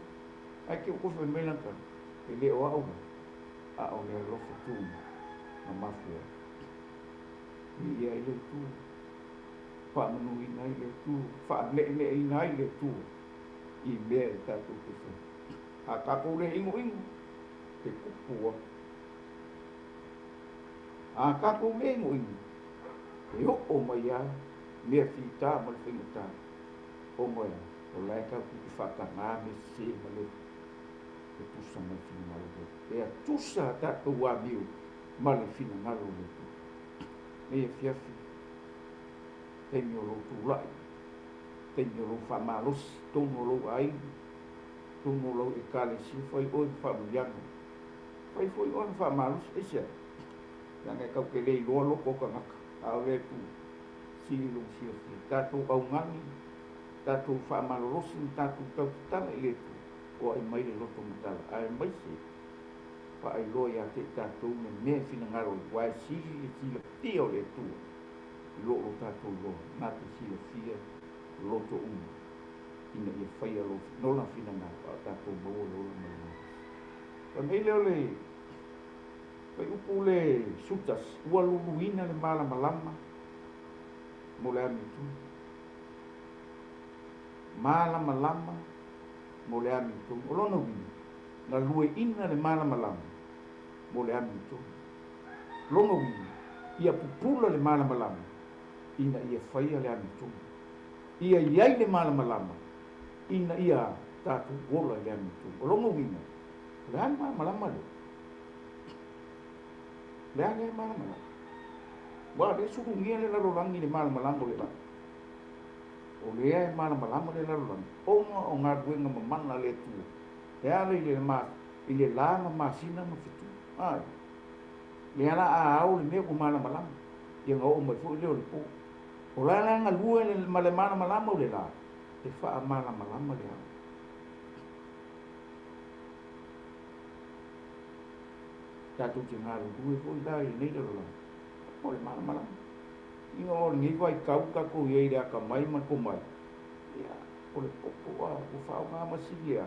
ai ke ko fe mena ka ele o au a o le lo fu na mafia ni ya ile tu pa manu i nai le tu fa le i nai le tu i me ta tu ke fe a ka ko le ingo te kupu a ka ko me ingo e o mai ya me fita mal fita o moe, o laika ki whaka ngāme se male, e tusa mai fina ngalo le. E a tusa tātou wā miu, male fina ngalo le. E e fiafi, teimi o lo tūlai, teimi o lo whamarosi, tono lo ai, tono lo e kāle si, whai oi whamuianga. Whai oi whamarosi, e sia. Nanga kau ke lei loa loko ka ngaka, au le tu, silo siafi, tātou au ngani, tātou whamarorosi, tātou tautala i le tu, o ai mai le loto matala, ai mai se, wha ai loa ia te tātou me mea fina ngaro, wai sili sila pia o le tu, loo tātou loa, nāte sila fia, loto uma, ina ia whaia lo, nola fina ngaro, tātou maua lola mai. Pa mei leo le, pai upu le sutas, ua luluina le malama, mo le amitu, malama mo le amitu o lona wini na lue ina le malama mo le amitu lona wini ia pupula le malama ina ia whaia le amitu ia iai le malama ina ia tātu wola le amitu o lona wini le ani malama le ani malama wa le surungia le larolangi le malama o le lea e malama le lalolagi oga o galuega mamana le atua e ala i le la ma masina ma fitu ai le ala aau le mea ko malamalama ia ga oo mai foʻi lea o le po o la le agalua ma le malamalama o le la e faamalamalama le ao tatou te galulue foʻi la i lenei lalolagi o le malamalama ia o le gai faikau kakou iai le akamai ma komai ia o le popo a ua faaogā masili a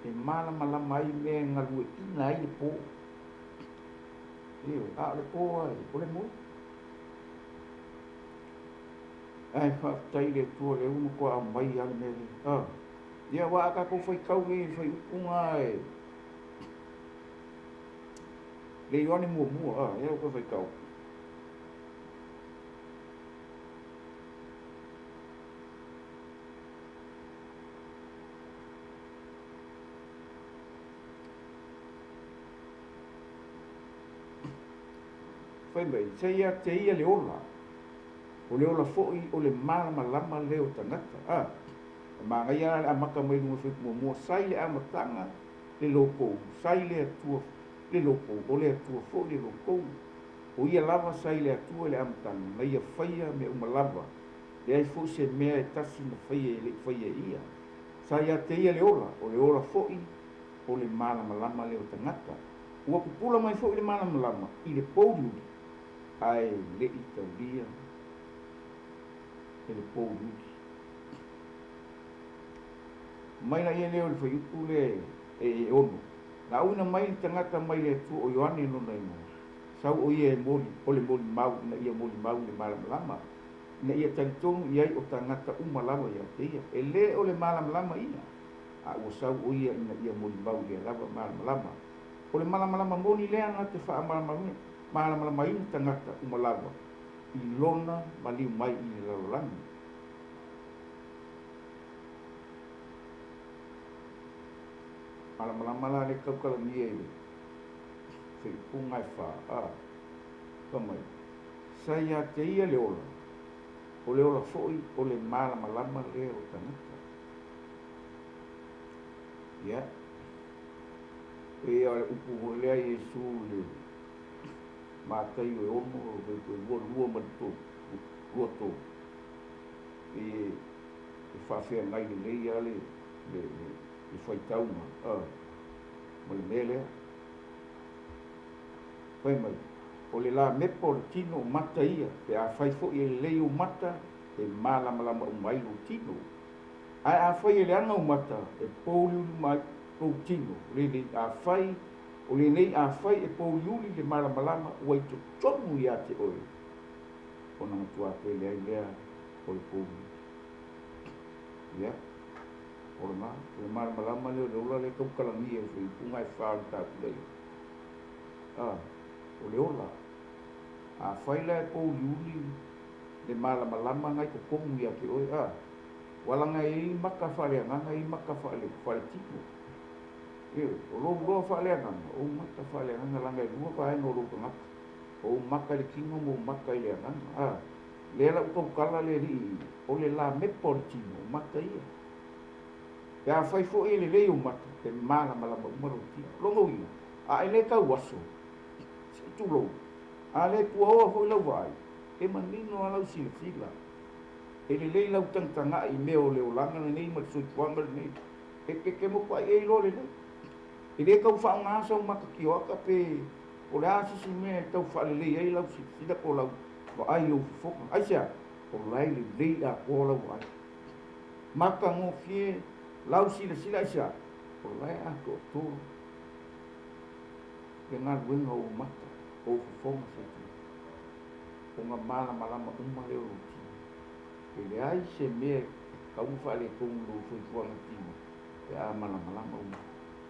e malamalama ai mea galueina ai le po ia a o le po ai o le moi ai faafetai le atua le uma kua amai ale mea le ia ua a kakou faikau i faiupuga e le ioane muamua ia o koe faikau fai mai seia te ia le ola o le ola foʻi o le malamalama le o tagata magaia le amaka mai luga faikumuamua sai le amataga le lokou sai le atua le lokou o le atua foʻi le lokou o ia lava sai le atua le amataga na ia faia me uma lava leai foʻi se mea e tasi na faia e leʻi faia ia sa ia te ia le ola o le ola foʻi o le malamalama le o tagata ua pupula mai foʻi le malamalama i le pouliuli ai leʻi taulia e le pouliuli mai na ia lea o le faiupu le e ono na auina mai le tagata mai le atua o ioane lona ina sau o ia e moli o le moli mau na ia moli mau le malamalama na ia talitonu i ai o tagata uma lava ia te ia e lē o le malamalama ia a ua sau o ia ina ia moli mau lea lava malamalama o le malamalama moni lea na te malamalama ina tagata uma lava i lona ma liu mai i le lalolagi malamalama la le kaukalagia i le feipuga e fā kamai sa ia te ia le ola o le ola foʻi o le malamalama lea o tagata ia e o le upu lea iesu le matai o e ono o lua ma lua tō e faafeagai lelei a le faitauga ma le mea lea pai mai o le la mepa o le tino o mata ia pe a fai foʻi e lelei o mata e malamalama uma ai lo tino ae a fai e le aga o mata e pouliuli mai lou tino lelei a fai o lenei a fai e pouliuli le malamalama ua i totonu iā te oe ona matua koe leai lea o le pouliuli ia o le malamalama lea o le ola le kaukalagia e faipuga e fā le takulai o le ola a fai la e pouliuli le malamalama gai kokomu iā te oe walaga i maka faaleagaga i maka faaletino ia o lou loa faaleagaga ou maka faaleagaga laga e lua faaiga o lou tagata ou maka i le kiga mo maka i le agaga lea lau kaukala le alii o le la mepa o le tino o mata ia pe a fai foʻi e lelei o mata pe malamalama uma lou tino logo ia ae lē kauaso seʻitulou a le tuaoa foʻi lau vaai e manino a lau silasila e lelei lau tagatagaʻi i mea o le olaga lenei ma le soipuaga lenei ke moko ai ai lo lenei e lē kau faaogā sau makakioaka pe o le a sisi mea e tau faalelei ai lau silasila po lau vaai lou fofoga aisea o lai lelei a kua lau vaai makagofie lau silasila aisea o lai a toʻatoro le galuega ou mata ou fofoga saitui oga malamalama uma lea o lou tino e leai se mea kau faalekogu lou foifuaga tino pe a malamalama uma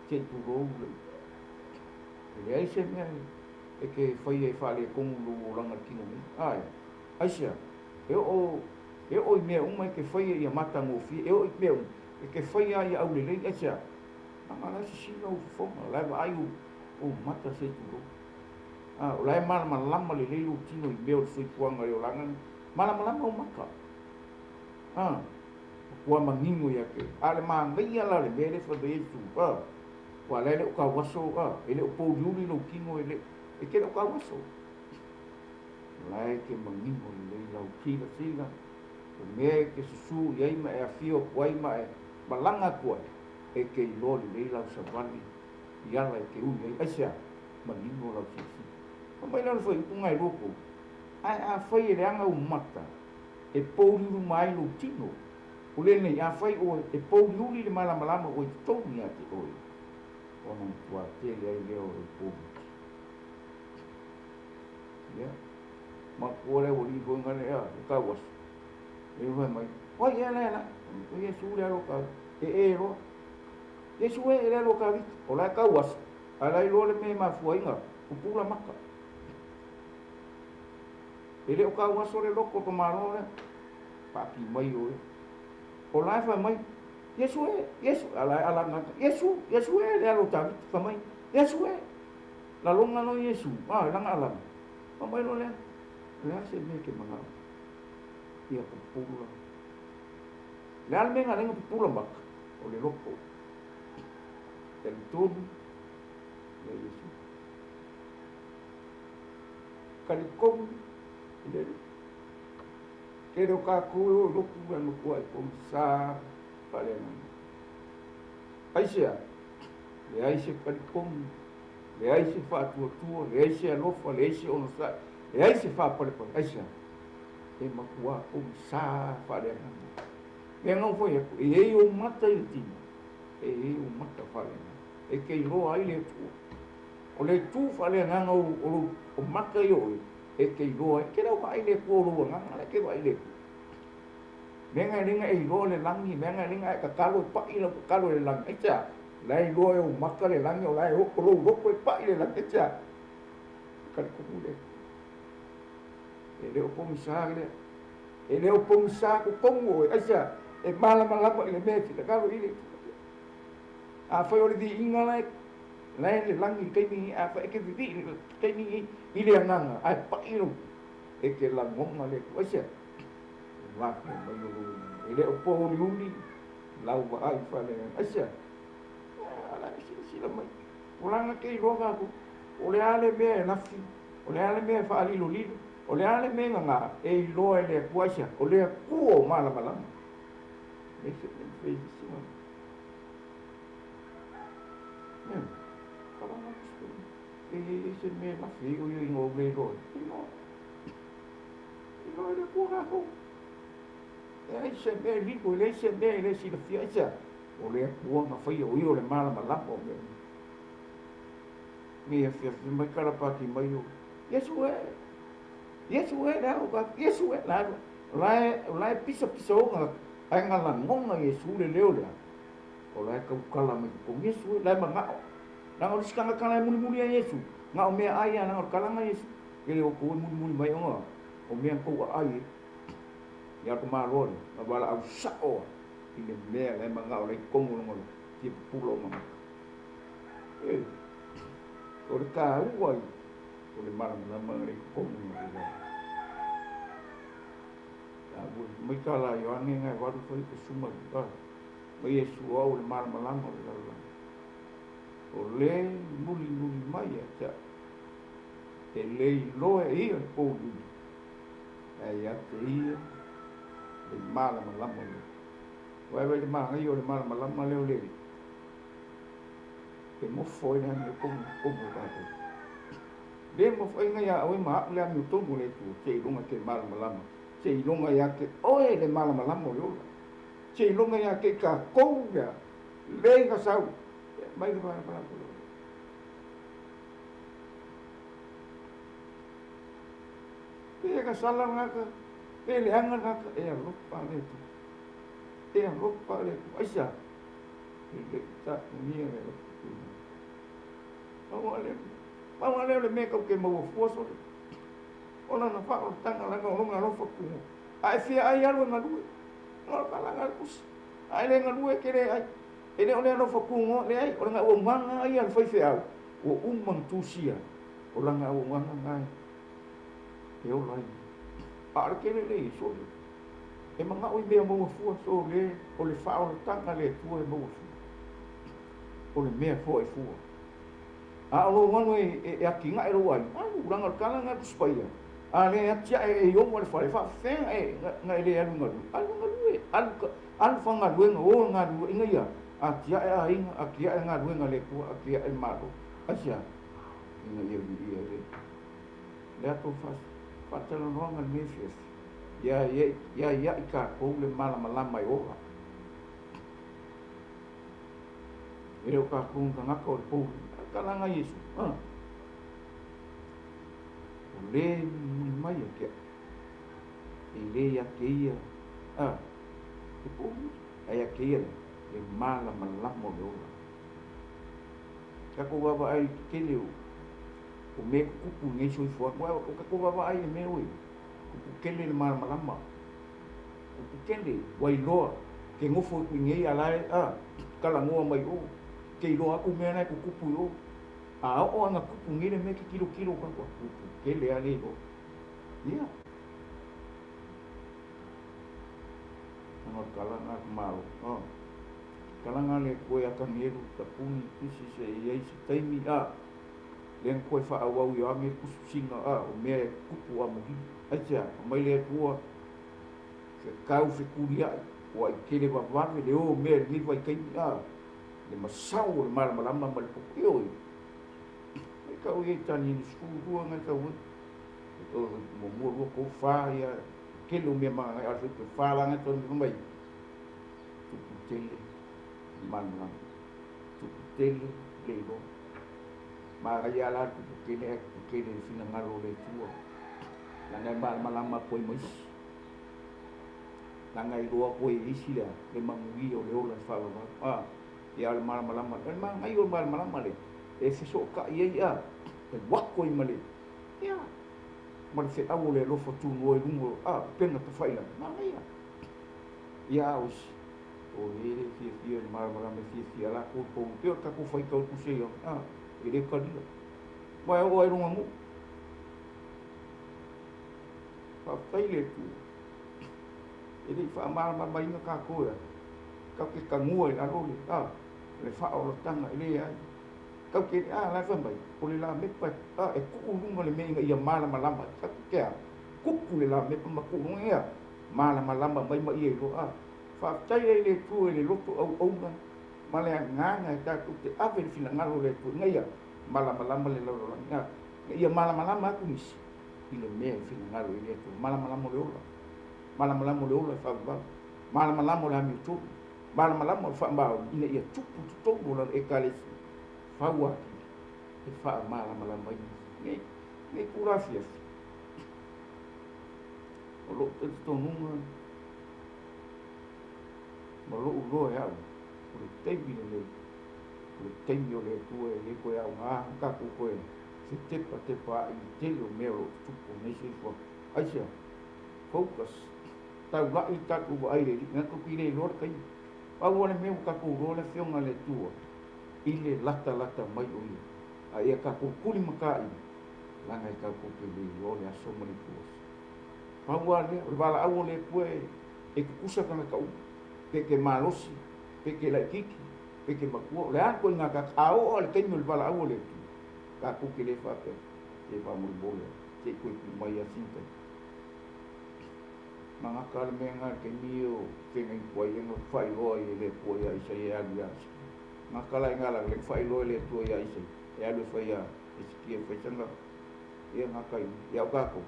seʻitulou e leai se mea e ke faia e faalekogu lou olaga le kigomia aisea e o i mea uma e ke faia ia matagofie e o i mea uma e ke faia ia aulelei aisea agala sisina ou fofoga lae vaai o mata seʻitulou o lae malamalama lelei lou tino i mea o le soipuaga le olaga malamalama o maka Kua mangingo ia ke. Ale mangai ala le mele fa be tu pa. Kua le o ka waso ka. Ele o po yuli lo kingo ele. E ke o ka waso. Lai ke mangingo le lau kila sila. O me ke susu iai ma e afio kuai ma e malanga kuai. E ke iloli le lau savali. Iala e ke ui ai asia. Mangingo lau sisi. O mai lau foi ungai roko. Ai a foi ele anga umata. E po yulu mai lo tino. O le nei a fai o e pou yuli le malama o i tomi a te oi. O non tua te le ai leo o pou. Ia. Ma kua le o li koinga le ea, e kawas. E ua mai, oi e le la, o Yesu le alo ka, e roa. Yesu e le alo ka vita, o la kawas. A lai lo le me ma fuainga, upula maka. E le o kawas o le loko to maro le, paki mai o e. O lai fa mai Yesu ala ngata Yesu le alo tavi fa mai Yesu la longa no Yesu langa ala fa mai lo le se me ke manga ia pupula le al menga lenga pupula bak o le loko el todo le Yesu kalikong le Kero kaku loku anu kuai pomsa palengan. Aisyah, le aisyah kalikong, le aisyah fa tua, le aisyah lofa, le aisyah onsa, le aisyah fa palepon. Aisyah, e makua pomsa palengan. Mengang foi e o mata itino, e o mata palengan. E ke ro ai le tu. O le tu palengan o mata yo. E ke ro e ke ro ai le ko ro nga le ke ai le menga ringa e ro le langi menga ringa ka kalo pa i le kalo le lang echa lai ro e makka le langi o lai o ro ko pa i le lang echa ka ko le e le o pomisa e le o pomisa ko kongo echa e mala le meti ka kalo i le a foi o di inga lai le langi ke ni a fa ke di ke ni i le nanga ai pa i ro e ke la ngonga le ko echa la ko mai o ele o po yuli lau wa ai fa le asia ala sila mai ulanga ke roga ko o le ale me na fi o le ale me fa ali lo li o le ale me nga e lo ele kuasia o le ku mala mala e se fez isso né fala e se me na fi o yo ngo me lo no ele porra ko e se me lipo le se me le si le fiacha o le puo na fai o io le mala malapo me e fia me cara pa ki mai o Yesu e la o ka Yesu e la pisa o nga ai nga la ngonga Yesu le leo le o la ka kala me ko Yesu la ma nga na o skanga kala muli a Yesu nga o me ai na o kala nga Yesu ele o ko muli mai o o me ko ai ya ko malo na bala au sao ile me le manga o le kongo ngol ti pulo mama o le ka uai o le mara na manga le kongo ngol ya bu mai kala yo ane nga wa foi ko suma ba mai Yesu o le mara malanga o le muli mai ya e le lo e ia po ai ate ia le mala malama le vai le mala io le mala malama le le e mo foi na me como ba le mo foi nga ya o ma le mi to mo le tu che lunga ke mala malama che lunga ya ke o le mala malama lo che lunga ya ke ka ko ya le nga sau mai le mala malama e ka sala nga ka ele anga nga e ropa le tu e ropa le tu aisa e ta ni le pa le me ka ke mo foso ona na fa o tanga la ngo nga lo fa ku ai fia ai alo nga lu no ka la nga kus ai le nga lu ke le ai ele ona lo fa ku ngo le ai ona nga o manga ai al fa fia o mang tu sia ona nga o manga ngai eu lá para que ele isso e manga o mea mo fu so le fa o tanga le fu e mo fu o le mea fo e fu a lo ngano e akinga e ro ai a uranga kala nga kuspaia a le atia e yo mo le fa fe e nga le alu ngalu al fa nga luenga o nga lu inga ia atia e a inga akia nga luenga le ku akia e malo asia inga ia le le ato fa tala ronga mefies ya ika ko le mala malama i ora e o ka kun ka ngaka o po kala nga yesu le mai ke ile ya ke ia e po ai ke ia le mala malama o ora ka ko baba ai ke le o me kupu ngai soi fo ka ko baba ai me oi kele le mala malama o kele wai loa ke ngofo ku ngai ala kala ngoa mai o ke loa ku me na ku kupu o o anga kupu ngai le me ke kilo ka ku kele ale o ia no kala na malo kala ngale ko ya kameru tapuni isi se ia isi taimi len ko fa au yo me ku singa o me kupu a muhi aja mai le tua ke kau fe kuria o ke le va le o me ni vai kai le masau le mal malama mal pokio e kau e tani ni sku rua nga kau o mo ko fa ya ke lo me ma a fe fa la nga ton mai tu tele mal tu tele le lo ma ya la tu ke le fina ngalo le tua la ngai mal malama poi mais la ngai roa poi isi la le mangui o le ola fa ya le mal malama le ngai o mal malama le e se so ka ia e wako i male ya mal se au le lo fotu no e lungo penga te faila ma ngai ya os o le fi mal malama fi ala ko pe ka ko fai ka ku se yo ele ka dilo vai o e runga mupai le tu ele fa mal mai nga ka ko ka ke ka ngua la ro le fa o tanga ele ai ka ke la fa mai o le la me pa e ku lunga le me nga ia mala malamba ka ke ku le la me pa ku lunga ia mala malamba mai mai e ro fa tai le tu le lo au nga mala nga ka ku te ave fina nga ro le tu nga ia mala malamba le lo nga ia mala malamba ku misi ile me fina ngalo ile tu mala malamo le ola fa ba mala malamo la mi tu mala malamo fa ba ile ia tu la e kale fa wa e fa mala malamo ni pura fies o lo te numa mo lo ya o te bi le o te yo le tu e ko ya ka ku ko se te pa i te lo mero tu ko nesi fo asia focus ta wa i ta ku ai le na ku pile lor kai pa wona me ka ku ro le fiona le tu ile lata mai o ia ai ka ku kuli makai la ngai ka ku pile lo le aso mo le tu pa wa le bala au le ku e ku kusa ka ka u ke malosi ke la kiki ke maku le an ko nga ka au le tenyo le bala au le ka ku ke le fa pe e pa mo bole ke ku mai asinta manga kalme nga ke mio ke ngai ko yang fai lo le ko ya isa ya ya makala nga la le fai lo le to ya isa ya lo fai ya iskie fai tanga ya nga kai ya ka ko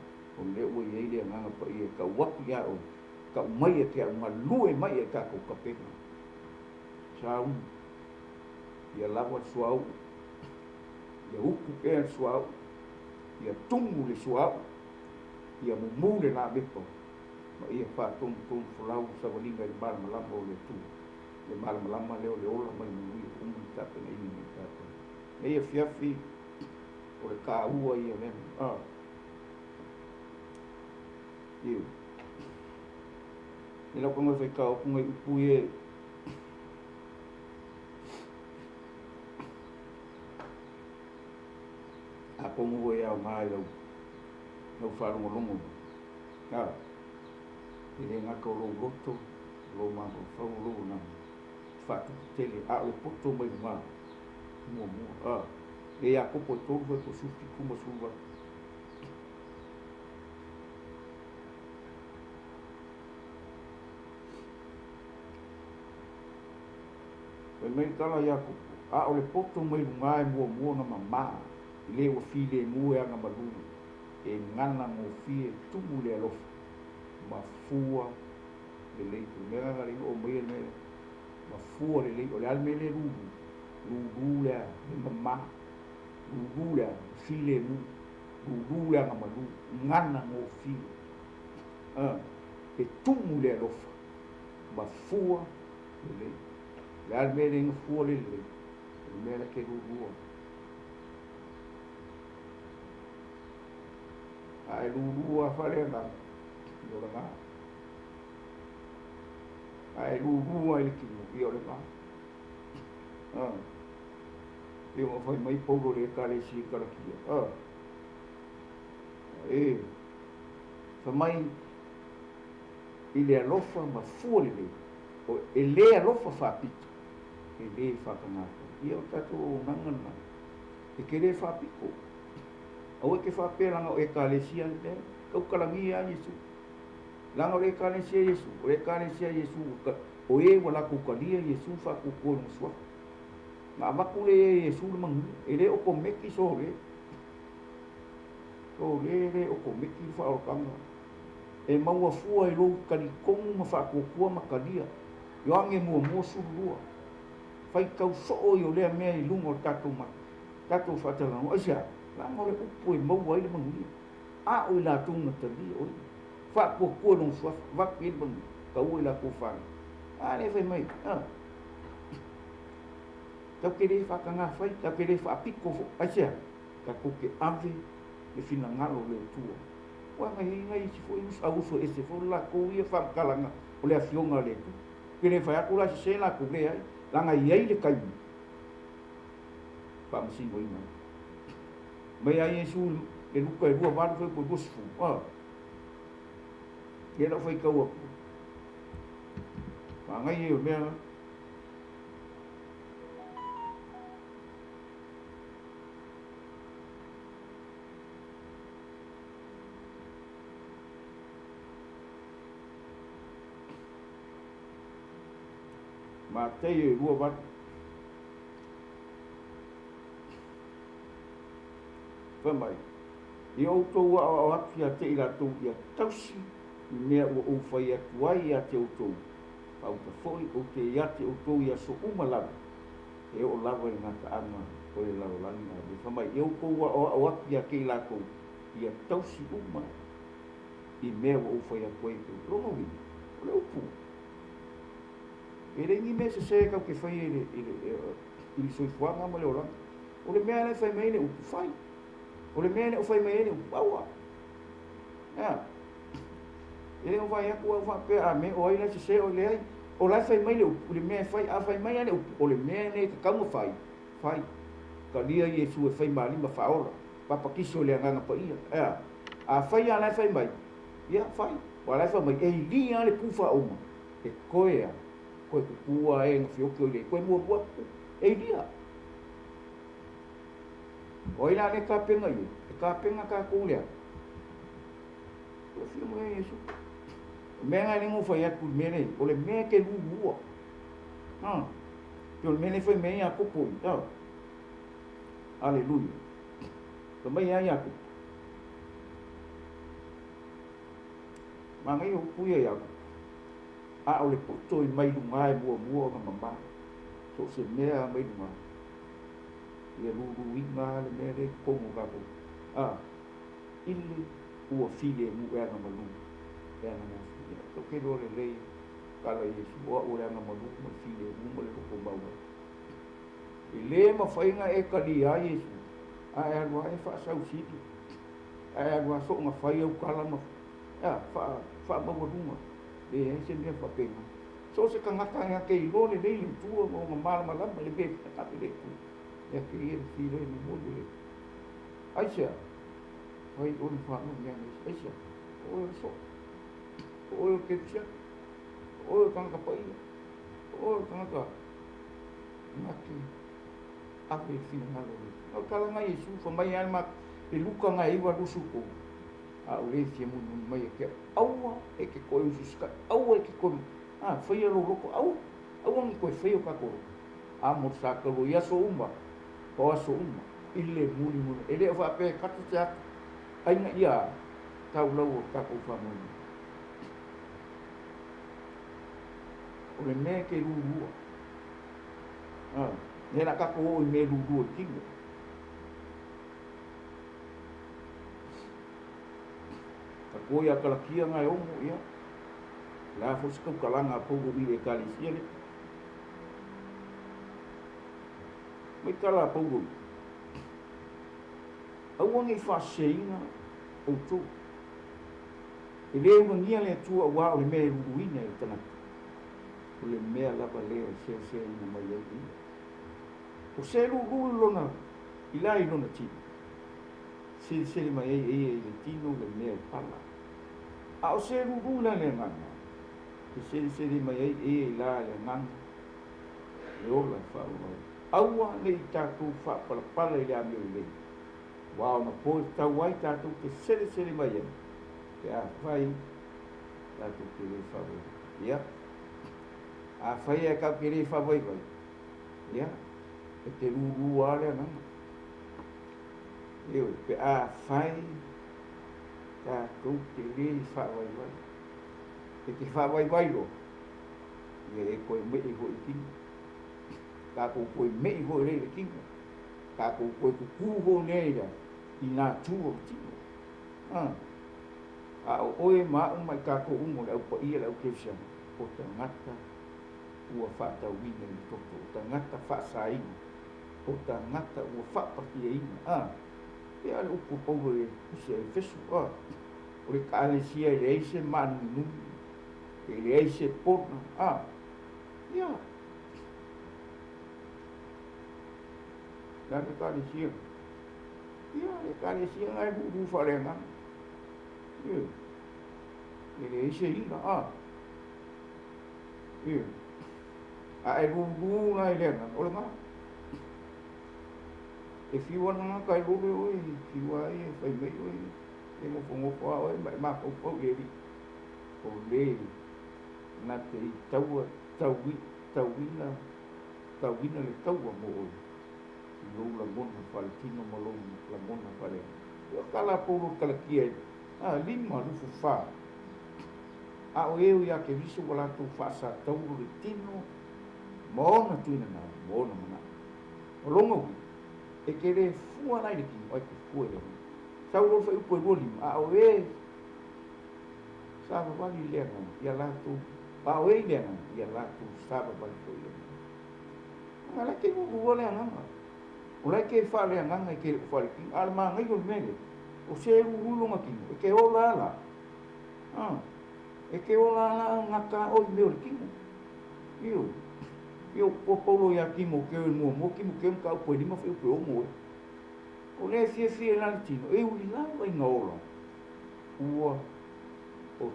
le o ye le nga pa ye ka wa ya o ka mai ke nga lu e mai ka ko ka pe sau ya la wa suau ya uku ke suau ya tungu le suau ya mu le na bepo ma ia fa tum fulau sa bolinga de mal malamo le tu le mal malama le ola mai mu ta pe nei ni ta e ia fiafi o le ka ua ia me iu ni lo como foi ka o ngai puie a como ia mai lo no fa longo ele ngaka lo loto lo ma fau lo na fa tele a o poto mai ma mo e a ko poto foi ko sufi kuma suva e mai kala ya ko a o le poto mai mai mo na mama le o file mu e nga malu e ngana mo fie tumu le alofa ma fua le leitu mea ngari o mai le ma fua le leitu o le alme le rudu le mama rudu le file mu rudu le nga malu ngana mo fie e tumu le alofa ma fua le leitu le alme le fua le leitu mea ke rudu ai lulu fare na yo la ai lulu ai ki yo la yo foi mai pouco le kare si kala ki fa mai ile alofa ma fuori le o ele alofa fa pito ele fa kana yo tato nangana e kere fa piko o ke fa pela nga o ekalesia te ko kalangi ya Yesu langa o ekalesia Yesu o ekalesia Yesu o e wala ku kalia Yesu fa ku ko no so na makule Yesu mang ele o ko meki so le o ko meki fa o kanga e maua fua i lo kali komu ma fa ku ko ma kalia yo ange mo su lua fai kau so yo le me i lungo tatu ma tatu fa tala o sia la mo le upu e mau ai le mangi a o la tunga tabi o fa ko ko no so va pil bang ka o la ko fa a le fai mai ta ke le fa ka nga fai ta ke le fa piko a sia ka ko ke ave e fina ngalo le tu wa ngai si foi us au so ese fo la ko ia fa kalanga o le afionga le tu ke le fa ko la se la ko le ai la ngai ai le kai pa msi mo ina mai ai Yesu le luka e rua vanu foi po gosfu ia na foi kau aku ma ngai e mea ma te e rua vanu mai i o tau o api a te ira tau i a tausi mea o whai atu ai a te o tau au ta whoi o te i a te o tau i a so umalawa e o lawa i ngata ama o e lawa lani a me whamai i o tau o api a ke ira tau i a tausi uma i mea o whai atu ai tau rono i o le upu e rengi mea se se kau ke whai i soifuanga ma le oranga o le mea le whai mei le upu whai o le mea o fai mai ene upaua ele o vai aku va pe a me o ina se o le ai o la fai mai le mea fai a fai mai ane o le mea ne ka mo fai ka dia Yesu e fai mali ma faora papa kiso le nganga pa ia a fai a la fai mai ia fai o la fai mai e li ale pufa o e koea ko kua e ngafio ko le ko mo bo e dia o ina ne ka penga i ka penga ka kulia o fi mo Yesu me nga ni mo foi atu mene o le me ke lu yo le mene foi me ya ko po aleluia to me ya ko ma ngai o ku ya a o le poto i mai lu mai mo ma mamba so se me mai lu mai ia lulu inga le mere como gago ili ua file mu ea na malu ea na mo file to ke do le lei kala Yesu ua ea na malu ma file mu ma le ko baua i le ma fainga e kali a Yesu a ea lua e fa sau siki a ea lua so nga fai au kala ma fa baua runga le e se mea fa penga so se kangata ngā kei lo le lei le tua mo ma mala malama le be kapi le tua ya que ir filo en el mundo Aisha hoy un famo ya Aisha o so o ke tia o kanga pai o kanga ngaki ave fina ngalo o kala ngai Yesu fa mai alma e luka ngai wa lusuko a o le fia mu mai ke aua e ke ko ususka aua e ke ko fa ia lo loko au ngi ko fe o ka ko a mo sa ka lo ia so umba o so umba ile muli ele fa pe katu tia ai na ia tau lau ka ko fa mo o le me ke lulu ne na ka ko o me lulu kingo ka ko ia kala kia ngai o mo ia la fo se ko kalanga po go i e kalisia le mai kala po go au ngi fa seinga o tu ele o ngia le tu wa o me lulu ina e tana o le mea lava leo se ina mai ai o se lulu lona i lai lona tino se mai ai le tino le mea pala a o se lulu la le ngana se mai ai la le ngana le ola fa o aua le tatu fa pala le ame le wa na po tau ai tatu ke se mai ai ke a fai tatu ke le fa ia a fai e ka kiri fa voi ya e te lulu ale na eu pe a fai ta tu kiri fa voi e ki fa voi lo e ko me i ho ki ka ko me i ho le ki ka ko ku ho ne ya ina tu o ti a o e ma un mai ka ko un le o ia le o ke sha o te ngata ua whātau wina i toto, o ta ngata whaasaina, o ta ngata ua whaapatia e ale upo paulo e kusia e whesu, o le kālesia e le eise manu numi, e le eise pona, ia. Nā le kālesia, ia le kālesia ngai huru wharenga, ia, le eise ina, ia. Ai lulu ngai le ole ma e fiwa na kai lulu oi fiwa e fai me oi e mo fongo pa oi ma ko po le o le na te tawina le tawa mo oi no la mona faltino mo la mona pare yo kala po kala kia lima lu fa a o eu ya ke visu wala tu fa sa tawu le tino mo na tuina na mo na mana o longo e kere fua nai ki o ke fua le sa o fa upo boli a o e sa ba vali le na ya la tu pa o e le na ya la tu sa ba vali to le ala ke mo o le na o la ke fa le na ke fa le ki al ma ngai o mele o se u lo ma ki e ke o la e ke o la ngaka o me o ki eu popolo ya ki mo ke mo ki mo ke ka po di mo fe po mo o le si la tino e u la vai ngolo ua o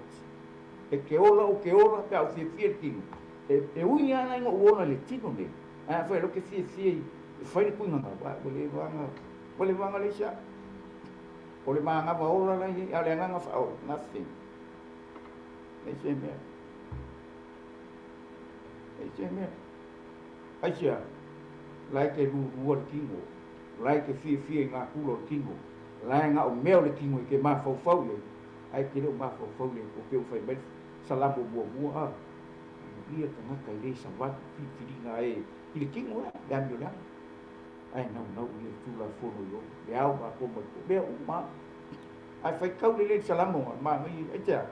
e ke ola o ke ola ka o si tino e u ya na ngo ona le tino de a fa lo ke si fa ni ku nga ba le vanga le sha o le manga ba ola la ya le nga fa o nothing e se me asia like e lu kingo like fi nga kulo kingo la nga o meo le kingo ke ma fau le ai ke le ma fau le ko pe fai ben salamo bo ia tanga kai le sabat fi nga e le kingo da mi la ai no le tu la fono yo le au ba ko mo be uma ai fai kau le salamo ma ngi aja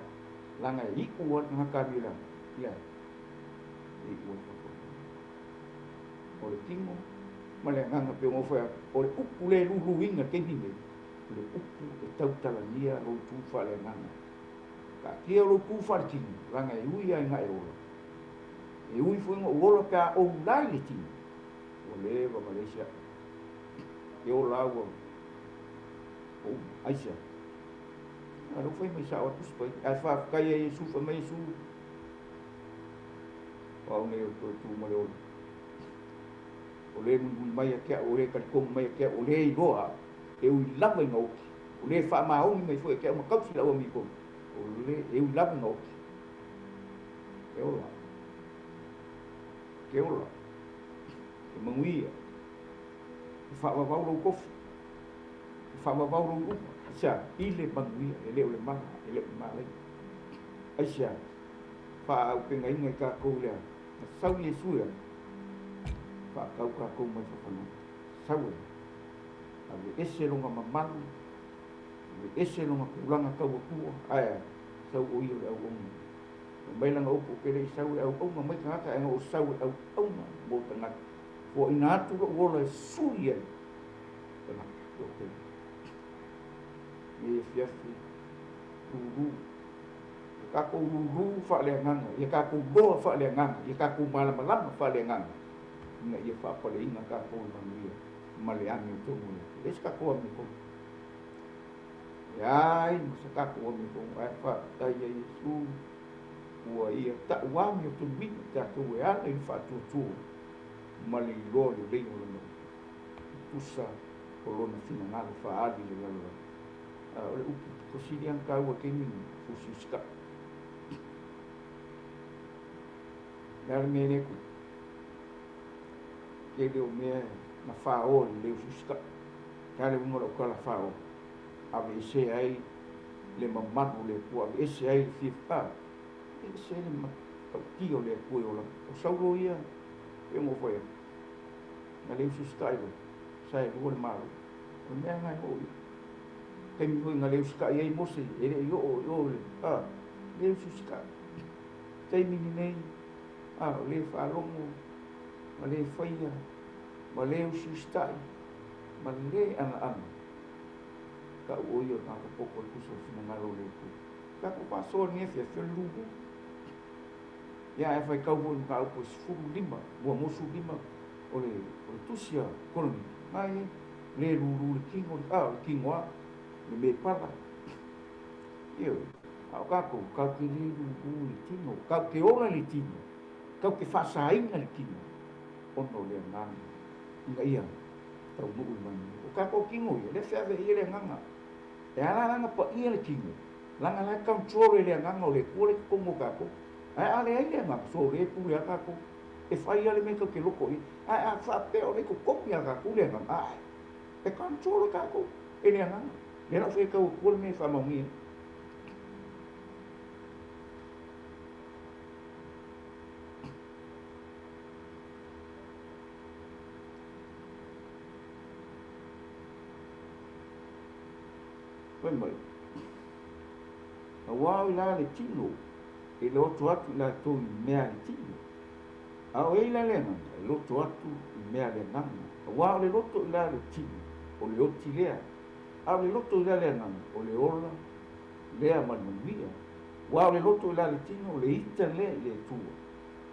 la nga i ku nga ka bi la ia i ku o le timo ma le nganga pe mo fa o le upu le lulu inga ke ni le upu e tau talania o tu fa le nganga ka kia lo ku fa tino langa i ui ai ngai o e ui fu ngo o ka o lai le tino o le va Malaysia e o lawa o Asia Alo foi mai sa o tu pai. Ai fa kai e su fa mai su. Wa ne o tu mo le o le mun mai ke o le ka kom mai ke o le I roa. E u lava ngau. O le fa ma o mai foi ke ma kau si la o mi ko. O le e u lava ngau. Ke o la. Ke o la. Ke mangui. Fa wa wa lo kof. Fa wa wa lo sia ile mangui le o le manga le ma le. Ai sia. Fa o pe ngai ngai ka ko le. Sau Yesu ya. Fa kau ka ko mai fa no. Sau. Ave ese longa mamalu. Ese longa kulanga kau ku. Ai. Sau o yo au o. Mai langa o ke le sau au o mai ka ka o sau au o mo tanga. Fo ina tu o le suia. Tana. Ye fiafi. Uru. Ka ko uru fa le nganga. Ye ka ko bo fa le nganga. Ye ka ko malam fa le nganga. Nga ye fa pa le inga ka ko mangia. Maleangi tu mo. Es ka ko mi ko. Ai, sa ka ko mi ko. Ai fa ta ye Yesu. Ua ia ta wa mi tu mi ta tu ya le fa tu tu. Mali lo le le lo. Usa kolona fina na fa adi le lo. Ole u ko sirian ka wa ke mi usiska. Dar me ne ku. Ke le o me na fa o le usiska. Ka le mo ko la fa o. Ave se ai le mamanu le ku ave se ai fi fa. Ese le ma tio le ku o la. O saulo ia e mo foi. Na le usiska ai. Sai o le malo. O me nga o. Tem foi na le usiska ai mo se ele yo le. Le usiska. Tem menino le fa longo. Ma le faia. Ma le usiska. Ma le ana. Ka o yo na ko ko so fina na lo le ku. Ka ko paso ni fe lugu. Ya e fai kau bon ka ko furu lima, bo mo su lima. Ole tusia koloni. Mai le lulu le kingo le kingoa le me pala. Yo, au ka ki le lulu le kingo, ka ke ona le kingo. Ka ke fa sainga le kingo. Ono le ngang. Inga ia. Tau mu man. O ka ko kingo le fa ve ile nganga. E ala nga pa ia le kingo. Langa la control le nganga le ko le komo ka ko. Ai ale ai le nganga so le pu le ka ko. E fai ale me ke loko i. Ai fa pe o le ko kopia ka ku le nganga. Ai. E control ka ko. E le nganga. Le no fe ka ko me fa mo mi. Vai mai. Awau la le tino. E lo atu la to mea le tino. Au e la lenga. E lo atu mea le nanga. Awau le loto la le tino. O le oti lea. Au le loto la le nanga. O le ola. Lea manumia. Awau le loto la le tino. Le ita le tua.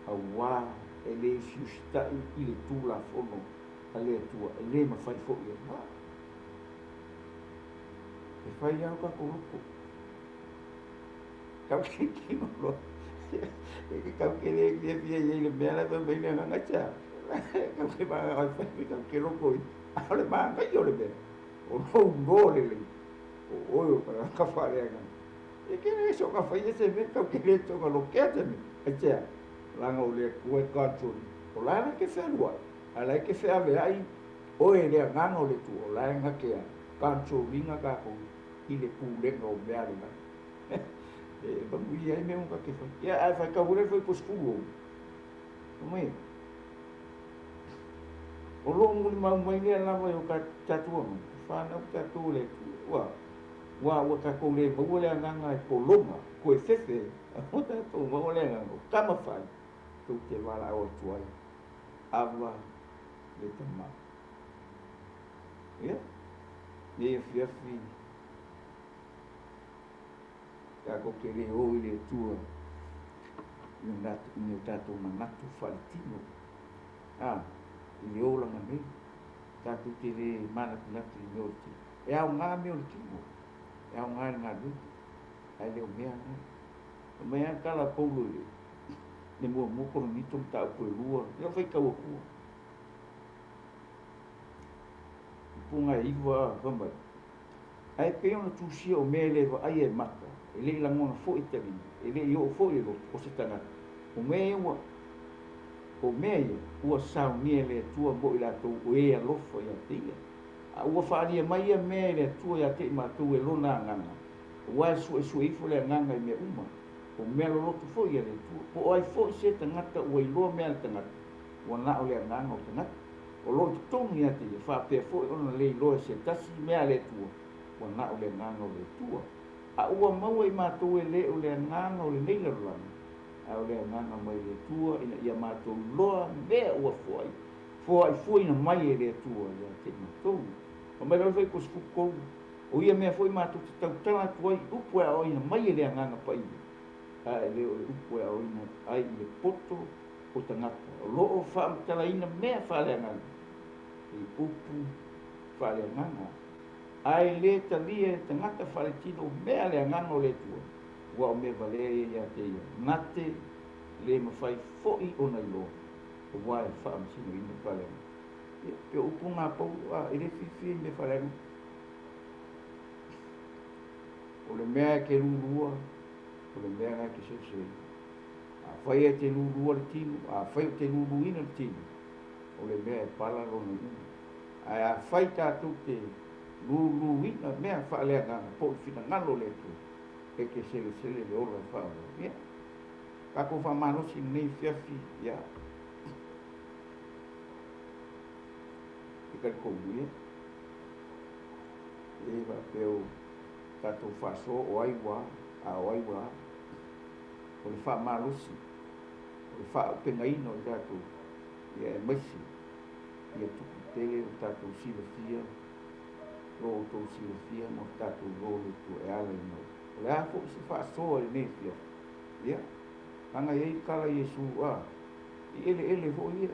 Awau e le siusta i le tu la fono. A le tua. E le mawhai fo i e maa. E fai au ka kuluku. Kau ke kino lo. Kau ke le pia le mea la pa mea nganga cha. Kau ke ma ai fai kau ke loko i. Au le maa ngai o le mea. O no ngo le le. O oio para ka whare anga. E ke le so ka whai ese me kau ke le so ka lo ke te me. A cha. Langa o le kue kāturi. O lana ke whenua. A lai ke whea ai. O e lea nganga o le tu. O lai nga kea. Kāturi nga kako. I le pūlenga o mea le nga. E pamui ai mesmo ka ke whai. Ia ai whai ka ure whai po skulu. O mai. O lo nguli mau mai lea lama o ka tatua mo. Whanau tatua le tu. Wa ka kou le mau lea nganga e polonga. Ko e whewhe. O tatua mau lea nganga. O kama whai. Tu te wala o tuai. Awa le tama. Ia. Ne fiafi. Ka ko ke le o i le tua. Ni o tatou manatu wharitino. I le o langa nei. Tatou te le manatu natu i me o te. E au ngā me o le tino. E au ngā ngā luki. ai le mea mea kala polu le mo ko ni tum ta ko lua yo fai ka ku punga iwa vamba ai pe ona tu si o mele va ai e mata ele la ngona fo itali ele yo fo ele o se tanga o me o me ua sa ni ele tua bo ila to o e a lofo ya tia a ua fa ali mai e me ele tua ya te ma tu e lona nganga ua su ifo le nganga me uma o me lo tu fo ia le tua po ai fo se tanga ta o i lo me tanga o na o le nganga o tanga o lo tongi ate fa pe fo ona le lo se tasi me ale tua o na o le nganga o le tua a ua mau i mātou e le o le nganga o le nei la rana a o le nganga mai le tua ina ia mātou loa mea ua foai fo ina mai e le tua ia te mātou o mai lau fai ko sifukou o ia mea foi mātou te tautala tuai upo a o ina mai e le nganga pa ia a e le o upo a o ina ai le poto o tangata o loo whaamtala ina mea whale nganga i upu whale nganga ai le talia tangata whale tino mea le nganga o le tua ua o me vale ia te ia ngate le mawhai foi o nei loa o wae whaamsino ina whale nganga pe upu ngā pau ele fifi me whale nganga o le mea ke lulua o le mea ngā ke sese a whai e te lulua le tino a whai te luluina le tino o le mea e pala rona ina ai a whai tātou te luluina mea whaalea ngana po i whina ngalo le tu e ke sele le ola whaala ia kako whamanosi nei whiawhi ia e kari kongu ia e wa peo tātou whaso o aiwa a o aiwa o le whamanosi o le whaopenga ino i tātou ia e maisi ia tuku tele o tātou silafia lo to silafia mo tātou lo le tu e ala ino o le afo si whaso e nei whia ia anga iei kala Iesu i ele ho ia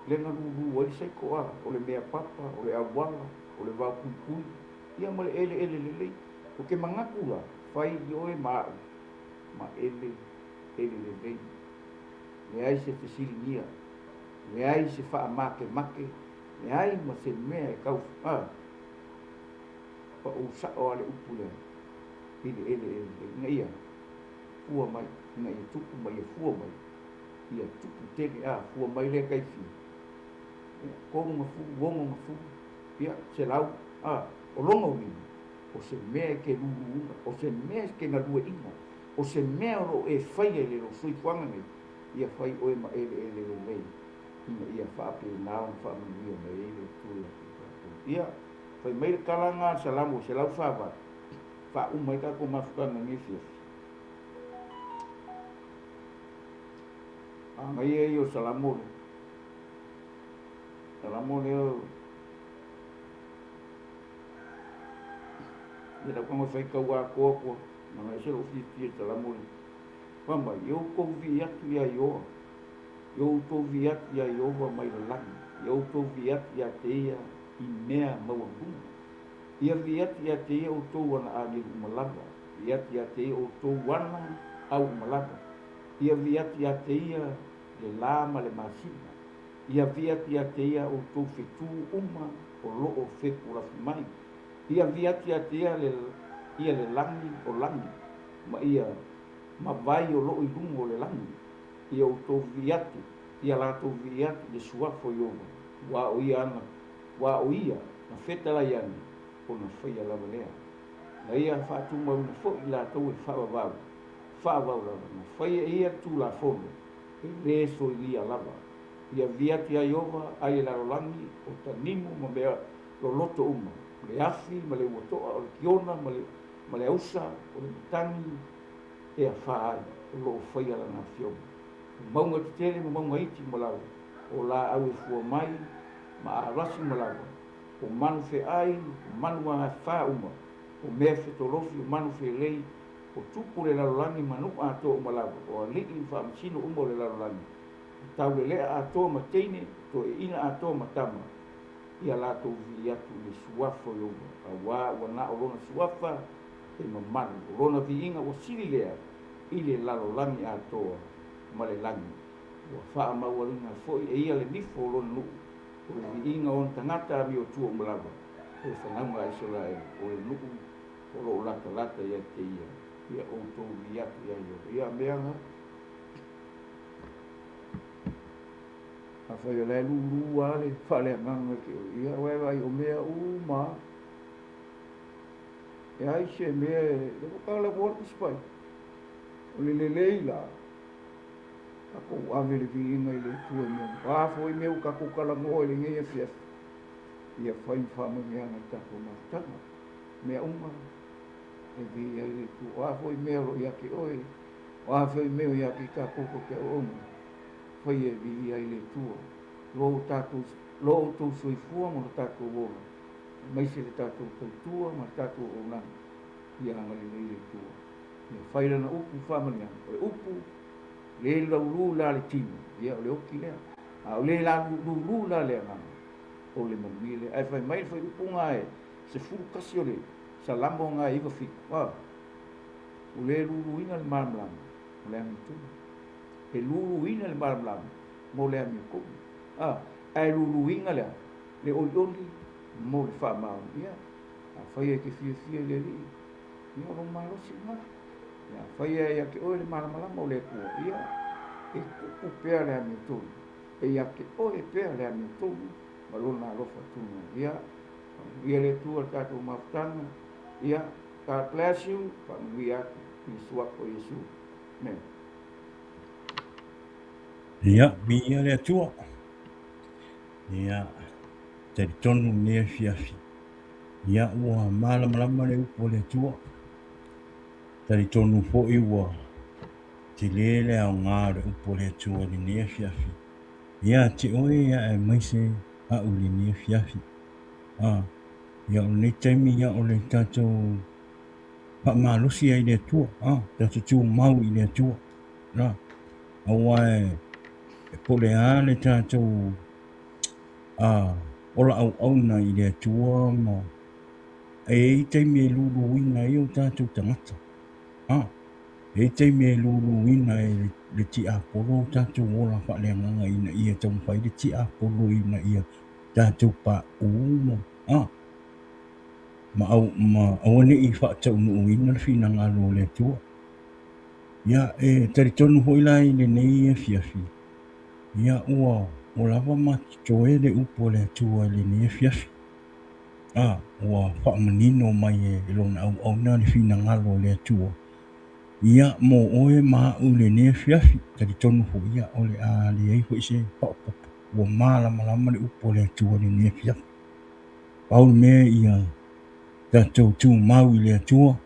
le nga lulu wali seiko o le mea papa o le awala o le wapupui ia mo le ele o ke mangaku la fai i oe ma ele le le ai se fesilingia le ai se wha make le ai ma se mea e kau pa o sa o ale upu le ele nga ia fua mai nga ia tupu mai e fua mai ia tupu tele fua mai le kaifi kongo mafu wongo mafu ia se lau o longa ui o se mea ke lulu o se mea ke na lua inga o se mea o e whai e le lo sui puanga nei ia whai oe ma ele mei ina ia whaape nao na whaamanuia me ele tūia ia whai mai kalanga salamu se lau whaava wha umai kako mafukanga ngifiafi ngai e o salamu o ia la kongo fai kau a koko na ngai se o fifi salamu pamba yo ko vi atu ia yo to vi atu ia yo wa mai lang yo to vi atu ia te ia i mea mawangu ia vi atu ia te o to wana ali malaba ia te o to wana au malaba ia vi atu ia te ia le lama le masina ia vi atu ia te ia o to fitu uma o lo o feku la mai ia vi atu ia te ia le langi o langi ma ia ma vai o lo i lungo le langi ia o to viatu ia la to viatu de suafo yo wa o ia na feta la yani o na faia la valea na ia fa tu ma na fo ila to i fa va la na faia ia tu la fo e le so ia lava ia viatu ia yova ai la langi o tanimu ma be lo loto uma le afi ma le woto o kiona ma le usa o le tangi e a whaai o lo whaia la nga whio. Maunga te tere mo maunga iti malawa. O la au e fua mai, ma a rasi malawa. O manu whe ai, manu a wha uma. O mea whetolofi, o manu whe lei. O tupu le larolangi manu a toa malawa. O a liki wha masino umo le larolangi. Tau le lea a toa ma teine, to e ina a toa ma tama. Ia la tau vi atu le suafa yo. A wā, wana o lona suafa, e mamanu lona viiga ua sili lea i le lalolagi atoa ma le lagi ua fa'amaualuga fo'i e ia le nifo o lona nu'u o le viiga ona tagata amiotua uma lava o le fanauga a Israel o le nu'u o lo'o latalata ia te ia outou li atu ia meaga afai o le lulu ale fa'aleagaga ke o ia ua ai o mea uma e ai se mea le wakalamoa kuspai o le lelei la ako ave le viiga i le tua mea afo i mea kako kalamoa i le ngeia fiafi ia fai fa'amameaga i takou mafutaga mea uma e vi ai le tua afo i mea lo ia ke oe o afo i mea ia ke kako ke ona fai e vi ai le tua lo tatou soifua mo le tatou ola mai se le tatou tautua ma le tatou olaga ia agalelei le tua ia fai lana upu fa'amaliaga o le upu le laulū la le tinu ia o le oki lea a o le lalūlū la le agaga o le manuia lea ae fai mai le fai upuga e se fulu kasi o le salamo ga iva fiku o le luluina le malamalama o le amitunu e luluina le malamalama mo le amiokomi ae luluiga lea le olioli mo le fa'amaonia afai ai ke fiafia i le ali'i ia o lo malosi ga ia fai ia ke oe le malamalama o le kua ia e kupu pea le amiotonu e ia ke oe pea le amiotonu ma lona alofa tunu ia le tua le tatou mafutaga ia God bless you fa'anuia atu i suapo Iesu me ia mia le atua ia tali tonu ne fiafi ia ua malamalama le upo le atua tali tonu fo'i ua te lē le aogā le upo le atua lenei fiafi ia te oe ia e maise a'u lenei fiafi ia o lenei taimi ia o le tatou fa'amalosi ai le atua tatou tumau i le atua aua e poleā le tatou o la'au'auna i le atua ma e taimi e luluina ai o tatou tagata e taimi e luluina e le ti'apolo o tatou ola fa'aleagaga ina ia taumafai le ti'apolo ina ia tatou pa'ū ma auane'i fa'ataunu'uina le finagalo o le atua ia e talitonu ho'i la i lenei e fiafi ia ua o lava matitoe le upu o le atua i lenei e fiafi ua fa'amanino mai e lona au'auna le finagalo o le atua ia mo oe ma'u lenei e fiafi talitonu ho'i ia o le a leai ho'i se fa'apopo ua malamalama le upu o le atua lenei e fiafi paule mea ia tatou tumau i le atua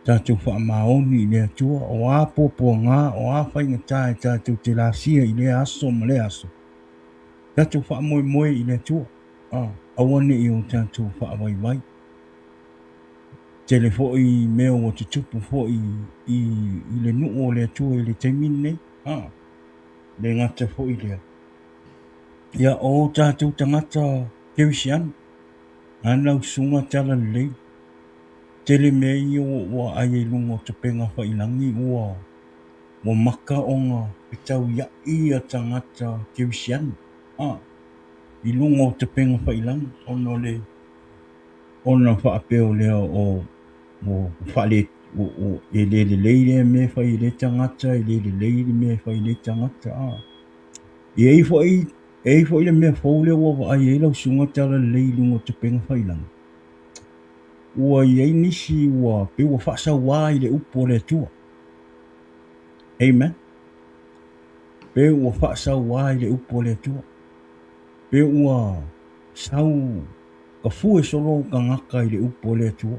tatou fa'amaoni i le atua o a puapuagā o a faigatā e tatou te lasia i le aso ma le aso tatou fa'amoemoe i le atua auane'i o tatou fa'avaivai tele fo'i mea ua tutupu fo'i i le nu'u o le atua i le taimini nei le gata fo'i lea ia o tatou tagata kerisiana anausuga tala lelei tele mea ia ua ai ai luga o tapega fa'ilagi ua maka oga e tauia'i a tagata kerisiana i luga o tapega fa'ilagi ona fa'apeo lea o fa'ale o e lelelei lea mea fai le tagata e lelelei le mea fai le tagata i ai fo'i le mea fou lea ua va'ai ai lausuga tala lelei luga o tapega fa'ilagi ua i ai nisi ua pe ua fa'asauā i le upu o le atua amen pe ua fa'asauā i le upu o le atua pe ua sau kafu e solo kagaka i le upu o le atua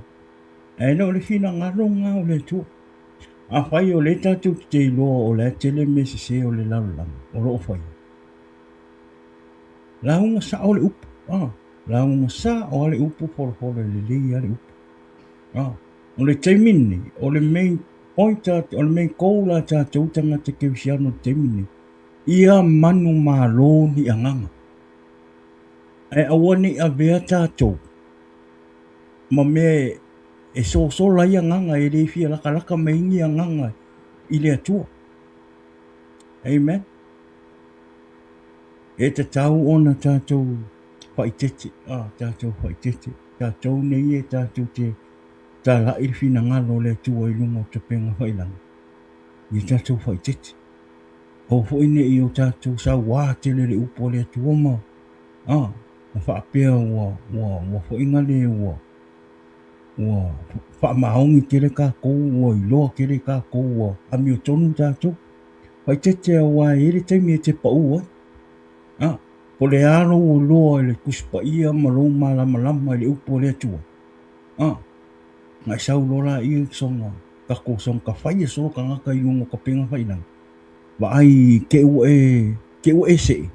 e na o le finagaloga o le atua afai o le tatou teteiloa o le atele me sesē o le lalolagi o lo'o fai lauga sa o le upu lauga sa o ale upu polopolo e lelei ale upu o le taimini o le main point o le main goal a tatou tagata kerisiano le taimini ia manu mālō ni agaga e aua ne'i avea tatou ma mea e so la ia nganga e le fia laka mai ngi nganga i le atua. Amen. E te tau ona tātou whaitete, tātou whaitete, tātou nei e tātou te tā la i whina ngalo le tua i lunga o te penga whailanga. I tātou whaitete. O whaine i o tātou sa wā te le upo le tua ma. Ma whaapea ua whainga le ua whaamaongi kere kā kou ua i loa kere kā kou ua ami o tonu tātou. Whaitete a wā ere taimi e te pau ai. Po le alo o loa le kuspa ia malou malama le upo le atua. Ngai sau lola ia songa kako songa ka whai e so ka ngaka i ungo ka penga whainang. Wa ai ke ua e se.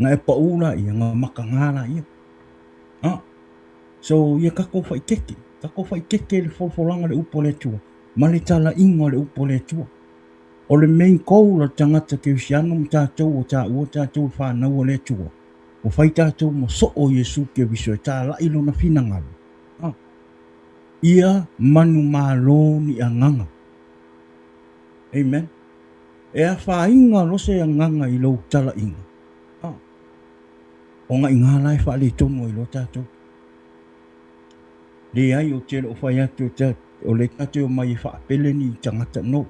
Ngai paula ia ngā maka ngāla ia. So ia kako whai keke. Kako whai keke le wholwholanga le upo le atua. Ma le tala inga le upo le atua. O le main kou la tangata ke usiano mo tātou o tātou whanau o le atua. O whai tātou mo so o Yesu ke viso e tā la ilo na whinangalo. Ia manu malo ni anganga. Amen. E a whainga lose anganga i lo tala inga. O ngā inga lai whaale tono i lo tātou. Le ai o tēra o whai atu o le tātou mai whaapele ni tangata no.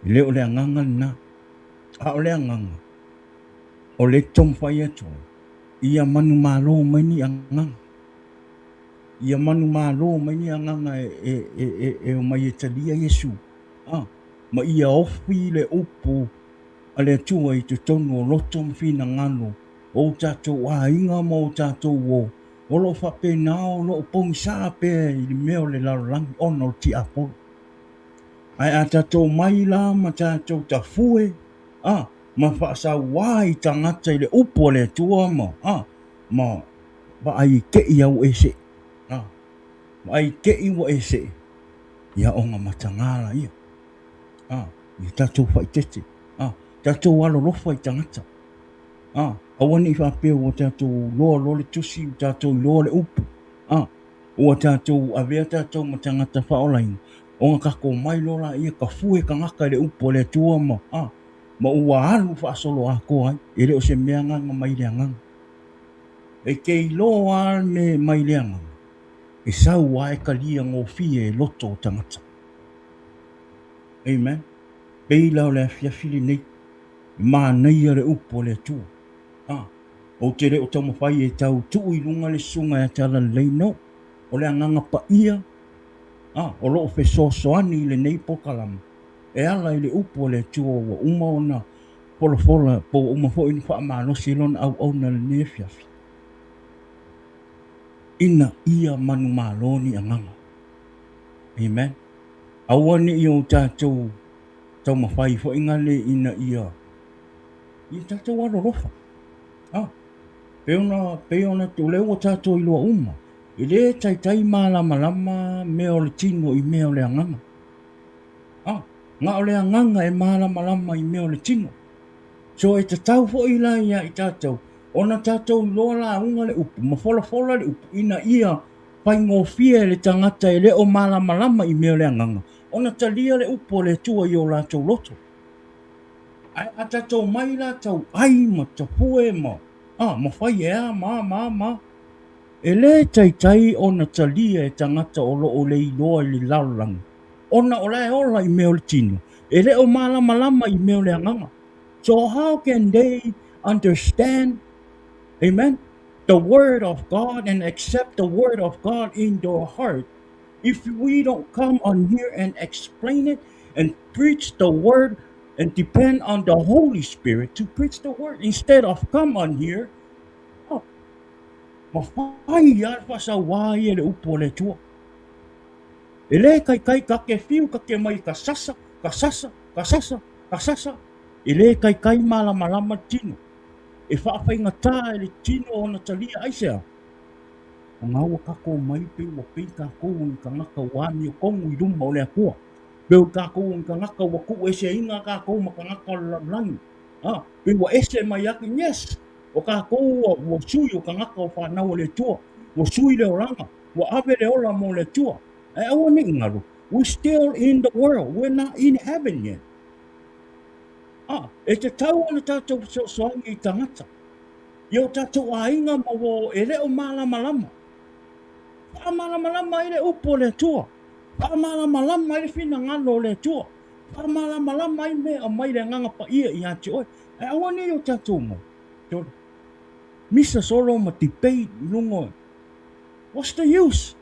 Le o le anganga na. O le anganga. O le tom whai atu. Ia manu malo mai ni anganga. Ia manu malo mai ni anganga e o mai e talia Yesu. Ma ia ofi le upu a le atua i te tonu o loto mwhina ngano. O tātou a inga mo tātou o. O lo whape nao lo pong sāpe i le meo le larangi ono o ti apolo. Ai a tātou mai la ma tātou ta fue. Ma whaasa wai tangata i le upu a le atua ma. Ma ai ke i au ese. Ai ke iwa ese. Ia o ngā matangala ia. I tātou whaitete. Tātou alo lofa i tangata. Awani i whapea o tātou loa le tusi, tātou loa le upu. O tātou avea tātou matangata whaolainga. O ngā kako mai lola ia ka fue ka ngaka le upu le tua ma. Ma ua alu whaasolo a ko ai. E reo se mea nganga mai le nganga. E kei loa me mai le nganga. E sau a e ka lia ngō fie e loto o tangata. Amen. Pei lau le fiafili nei. Mā nei a le upo le tua. O te reo tamo whai e tau tuu i lunga le sunga e tala leino. O le anganga pa ia. O loo fe soani le nei po kalama. E ala i le upo le tua wa uma ona. Fola po uma fo ini wha amano silon au na le ne fiafi. Ina ia manu maloni anganga. Amen. Awani i o tātou tau mawhai fo ingale ina ia. I tātou waro rofa. Peona te leo o tātou i loa uma. I le tai malama mea o le tino i mea o le anganga. Ngā o le anganga e malama i mea o le tino. So e te tau fo i la ia i tātou. Ona tātou loa la unga le upu. Ma fola le upu. Ina ia pai ngō fia le tangata e le o malama i mea o le anganga. Ona talia le upu le tua i o la tau loto. A tātou mai la tau ai ma tapue ma. Ma whai ea ma. E le tai ona talia e tangata o loo le iloa i le laurang. Ona o lai ola i mea o le tino. E le o malama i mea o le anganga. So how can they understand, amen, the word of God and accept the word of God in their heart if we don't come on here and explain it and preach the word and depend on the Holy Spirit to preach the word instead of come on here? Mawhai alfa sa wai ele upo le tua. Ele kai kake fiu kake mai kasasa. Ele kai malama tino. E whaawhainga tā ele tino o na talia aisea. O ngāua kako mai pe wa pei kako ni ka ngaka wani o kongu i ruma o le akua. Peu kako ni ka ngaka wa ku ese inga kako ma ka ngaka langi. Pe wa ese mai aki yes. O kako wa sui o ka ngaka o whanau o le tua. Wa sui le oranga. Wa awe le ola mo le tua. E awa ni ngalo. We're still in the world. We're not in heaven yet. E te tau ana tātou soangi I tangata. Yo tātou ainga ma wo e leo malama. Whamalama I le upo le tua. Whamalama I le fina ngalo le tua. Whamalama I me a mai le nganga pa ia I ati oi. E awa ni yo tātou mo. Misa solo ma debate lungo. What's the use?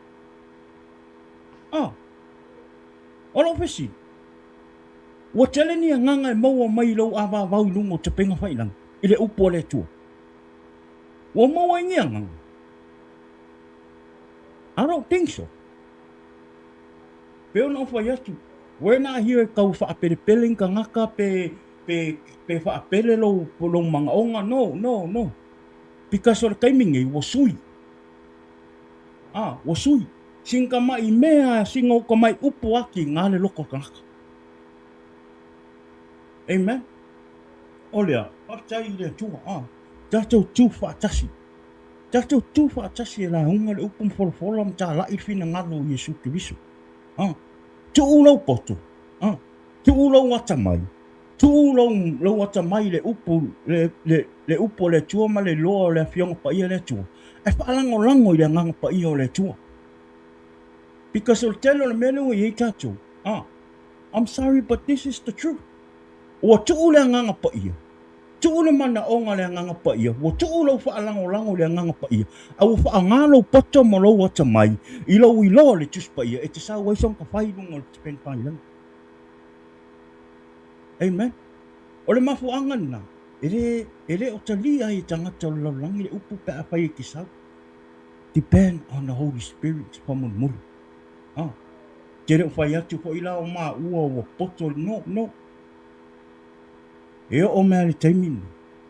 Olo fesi. Wa tele ni nganga mo mai lo ava vau lungo te penga failang. Ile upo le tua. Wa mo wa ngiang. I don't think so. Pe ona fa yatu. We're not here kau fa apele peling ka ngaka pe fa apele lo mga onga. No. Because or kaimingi wasui. Wasui. Singka mai mea singo ka mai upo aki ngale loko ka ngaka. Amen. Olea, patai le tua. Tātou tūwha tasi. Tātou tūwha tasi la hunga le upum wholofolam tā lai whina ngalo Yesu Kiriso. Tu ulau poto. Tu ulau wata mai. Tu ulau wata mai le upu le upo le tua ma le loa le fionga pa ia le tua. E whaalango I le nganga pa ia le tua. Because o telo le menu I tātou. I'm sorry, but this is the truth. Wa tu ule nganga pa ia. Tu ule mana onga le nganga pa ia. Wa tu ule whaalango le nganga pa ia. Au whaangalo poto mo lo wata mai. I lo le tus pa ia. E te sa waisong ka whairunga le te pen whailang. Amen. O le mafu angana. Ele o talia I tangata o laulangi le upu pe a whai ki sau. Depend on the Holy Spirit. Pamun mulu. Tere o whai atu po ila o maa ua o poto. No. E o mea le taimini,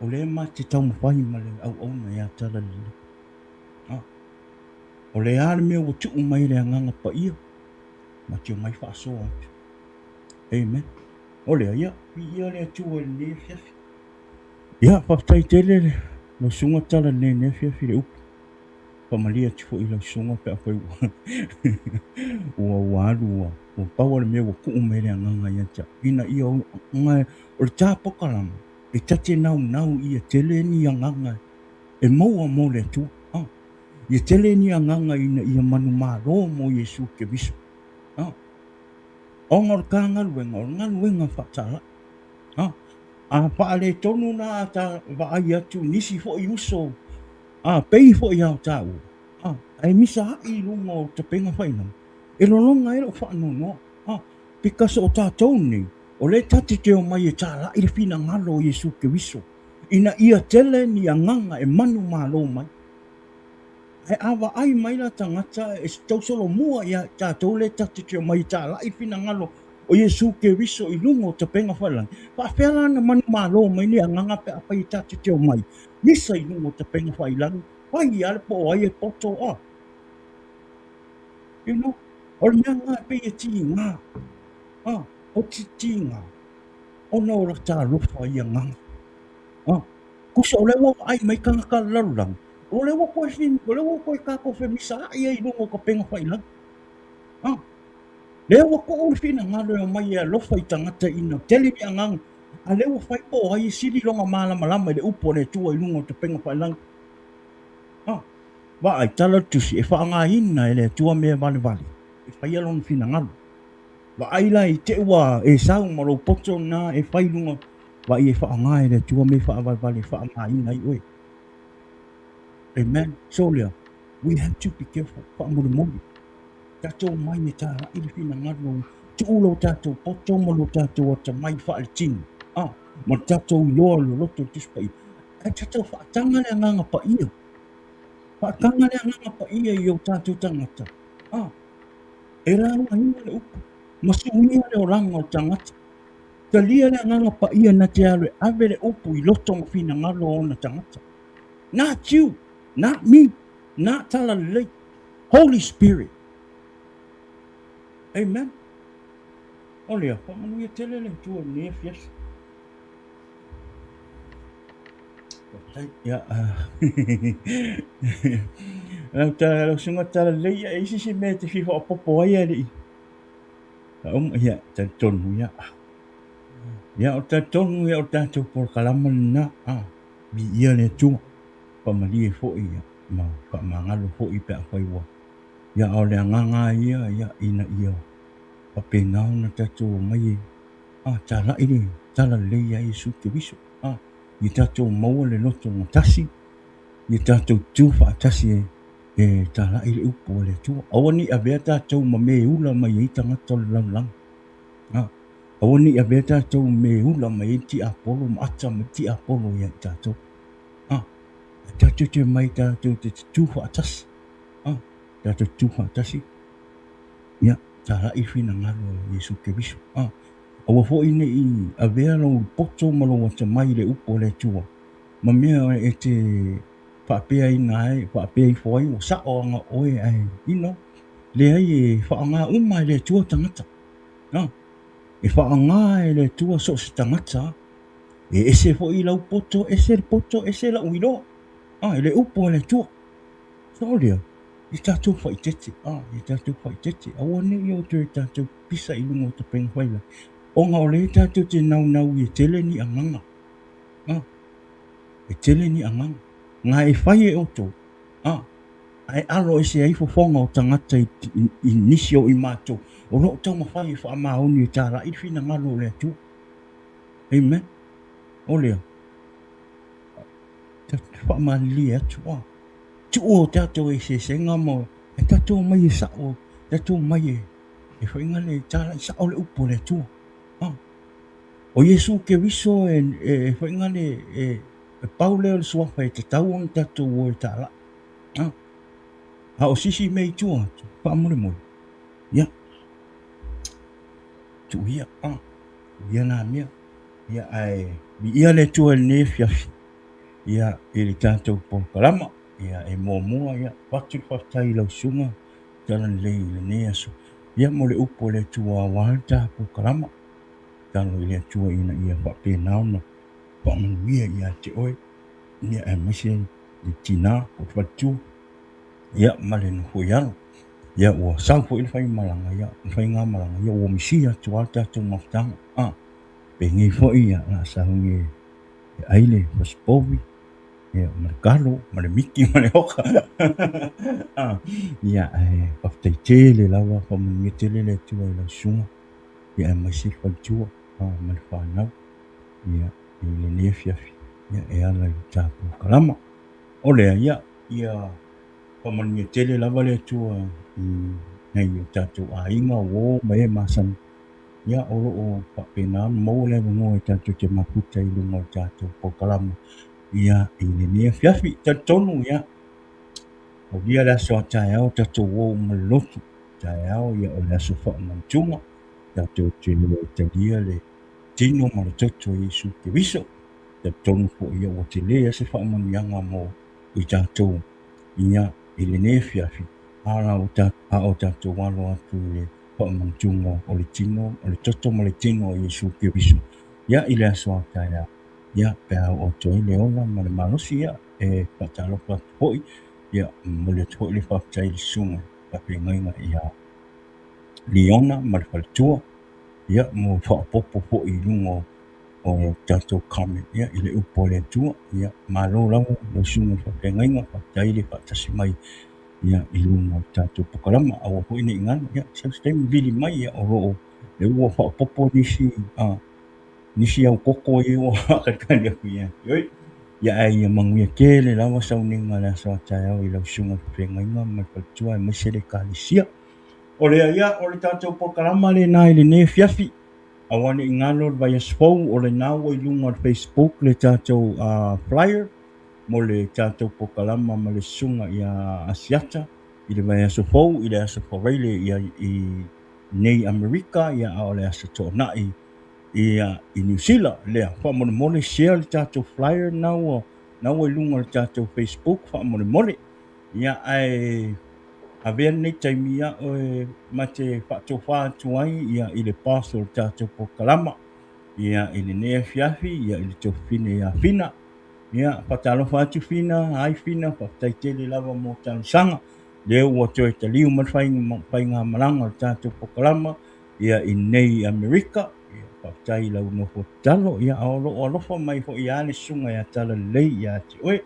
o le ma te tau mawhai ma le au ona ia tala lile. O le ale mea o tuu mai le anganga pa ia, ma te o mai whaasoa atu. Amen. O le ia, ia le atua le ne fiafi. Ia, whaftai tele le, lo sunga tala le ne fiafi le upu. Pamalia tifo I lau sunga pe a whai ua alu ua. O paua le mea o kuu mai le anganga ia ta. Ina ia o ngai, o le tāpoka lama, e tate nau ia tele ni anganga, e maua mo le tua. Ia tele ni anganga ina ia manu maro mo Yesu Kiriso. O ngor ka ngaluenga whatala. A paale tonu na ta vaai atu nisi fo I uso. Pei fo I au tau. Ai misa hai lungo te penga whainam. E lolonga e lo whaanono. Because o tātou ni, o le tate te o mai e tāla I le whina ngalo Yesu Kiriso. Ina ia tele ni anganga e manu malo mai. E awa ai mai la tangata e tausolo mua ia tātou le tate te o mai tāla I whina ngalo o Yesu Kiriso I lungo te penga whalang. Whawhela na manu malo mai ni anganga pe apa I tate te o mai. Nisa I lungo te penga whailang. Wai ale po ai e poto a. You know, o le ngā pe e ti ngā. O ti ngā. O no la tā lufa I nganga. Kusa o le wa ai mai kanga ka larulang. O le wa koe fin, o le wa koe kako fe misa ai ai lungo ka penga whailang. Le wa ko o fina ngalo mai e lofa I tangata ina tele ni angang. A le wa fai po ai sili longa malama le upo le tua I lungo te penga whailang. Wa ai tala tusi e whaanga ina ele tua mea vale. E whai alon fina ngalo. Wa ai lai te ua e sau maro poto na e whai lunga. Wa i e whaanga ele tua mea vale whaanga ina I oe. Amen. So lea, we have to be careful. Whaamuru mori. Tātou mai ne tāra I le whina ngalo. Tu ulo tātou poto maro tātou ata mai wha tini. Ma tātou I loa lo loto tuspai. E tātou whaatanga le nganga pa ia. Whaatanga le nganga pa ia I o tātou tangata. E rau aina le upu. Masuia le oranga o tangata. Talia le nganga pa ia na te alu ave le upu I loto ma whina ngalo o na tangata. Not you, not me, not tala le. Holy Spirit. Amen. Olea, whamanu ia tele le tua ne fias. Ya, Lau sunga tala leia e isi me te fifa o popo ai ali. Ia ta tonu ia. Ia o ta tonu ia o ta tu por kalama na. Bi ia le tu. Pa mali e fo ia. Ma pa mangalo fo i pe a fai wa. Ia o le nganga ia ina ia. Pa pe ngau na ta tu mai. Tala ini. Tala leia i su te viso. I ta tu maua le loto ngatasi. I ta tu fa tasi tala i le upo le tu. Awani a bea ta tu ma me ula mai i tangata lang lang. Awani a bea ta tu me ula mai i ti apolo ma ata ma ti apolo ia ta tu. Ta tu te mai ta tu fa tasi. Ta tu fa tasi. Ia tala i fina ngalo Yesu ke bisu. Awa fo ine i a bea lo poto malo wata mai le upo le tua. Ma mea e te whaapea i ngai, whaapea i fwai, o sa o anga oe ai, ino. Le ai e whaanga umai le tua tangata. E whaanga e le tua so se tangata. E ese fo i lau poto, ese la uino. E le upo le tua. So lea, i tātou whaitete. I tātou whaitete. Awa ne i o te tātou pisa i lungo te penga whaila. O ngā o le tātou te nau i tele ni anganga. E tele ni anganga. Ngā e whai e oto. Ai alo e se ai fofonga o tangata i nisi o i mātou. O lo tau mawhai e wha maoni e tāra i whina ngalo lea tu. Amen. O lea. Wha mali e atu. Tu o tātou e se senga mo. E tātou mai e sao. Tātou mai e. E whainga le tāra i sao le upo lea tu. O Yesu ke viso e whainga le e pauleo le suafa e te tauang tātou o e tāra. O sisi mei tua, pa mure mure. Ia. Tu ia, ia na mea. Ia ai, mi ia le tua ne fiafi. Ia e le tātou po kalama. Ia e mua, ia watu whatai lau sunga. Talan lei le ne aso. Ia mo le upo le tua walta po kalama. Talo le tua ina ia whape nauna. Whamanguia ia te oe. Ia e mese le tina o watu. Ia male no hoiano. Ia ua sau fo il fai malanga ia. Fai ngā malanga ia ua misia tu alta tu maftanga. Pe ngei fo ia la sau nge aile paspovi. Ia markalo, male miki, male hoka. Ia paftai tele lawa fa mungi tele le tua ila sunga. Ia masi faltua. Male whanau. Ia le nefiafi. Ia e ala i tāpu kalama. Olea ia pamangi tele lava le tua i nei o tātou a inga o mai masan. Ia oro o whapena mau le wango e tātou te maputa i lunga o tātou po kalama. Ia i le nia fiafi tātonu ia. O ia le aso a tae au tātou o malotu. Tae au ia o le aso whamantunga. Tātou te lua te lia le tino ma le toto i su ke viso. Tātonu po ia o te lea se whamanianga mo i tātou. Ia i le ne fiafi. Ara o tātou walo atu le whamantunga o le tino, o le toto ma le tino i su ke viso. Ia i le aso a tae au. Ia pēa o toi le ola ma le malosi ia e patalo pat hoi. Ia mo le toi le whaptai le sunga. Pape ngainga ia Leona ma le whaletua. Ia mo whapopo po i lungo o tātou kame. Ia i le upo le tua. Ia malo lau le sunga pape ngainga whaptai le whaptasi mai. Ia i lungo tātou pokalama. Awa hoi ne ingana. Ia saus taimi vili mai ia o roo. Le ua whapopo nisi au koko i o kakani aku ia. Ioi. Ia ai manguia kele lawa sauninga le aso atai au i lau sunga whenga inga mai whaltua e maisele kalisia. O lea ia o le tātou pokalama le nai le ne fiafi. Awane ingalo le vai asfou o le nao i lunga le Facebook le tātou flyer. Mo le tātou pokalama ma le sunga ia asiata. I le vai asfou i le asfou reile ia i nei Amerika ia o le aso tō nai. Ia i New Zealand lea whamone mole share le tātou flyer nau i lunga le tātou Facebook whamone mole ia ai a vea nei taimi ia o mate whato whātuai ia i le paso le tātou pokalama ia i le nea fiafi ia i le tōwhine ia whina ia patalofa atu fina ai fina faataitele lava mo talosaga lea ua toe taliu ma le faiga malaga o le tatou pokalama ia i nei Amerika ia faafetai lau nofo tatalo ia ao loo alofa mai foʻi iā le suga iā tala lelei iā te oe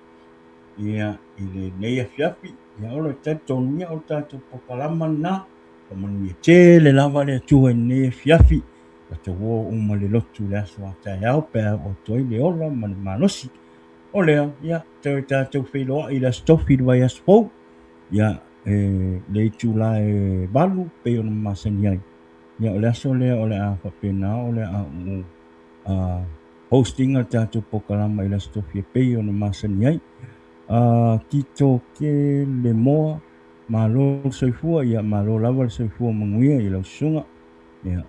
ia i lenei afiafi ia o le taitonuia o le tatou pokalama na famanuia tele lava le atua i lenei afiafi tatou uma le lotu le aso ataeao pea o toi le ola ma le malosi o lea ia toe tatou feiloaʻi le asotofi le vai aso fou ia le itula e valu pei ona masani ai ia o le aso lea o le a faapena o le a uu hostinga le tatou pokalama i le asotofi e pei ona masani ai tito ke le moa malo le soifua ia malo lava le soifua manuia i lau suga ia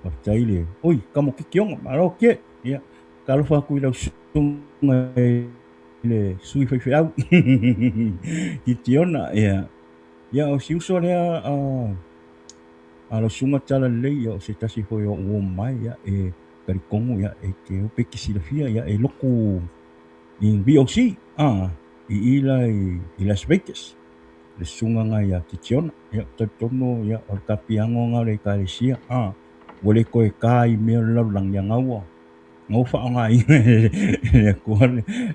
faafetai le oi kamo kikioga malo ke ia kalofa aku i lau suga le sui faifeau kitiona ia o siuso lea a lau suga tala lelei ia o se tasi foi o ua mai ia e kalikogo ia e te ope kisilafia ia e loko i VOC i ila i Las Vegas le sungaga ia kitiona ia tatono ia o le kapiagoga o le ekalesia ua le koe kā i mea o le lalolagi agaua gau faaogāina le akua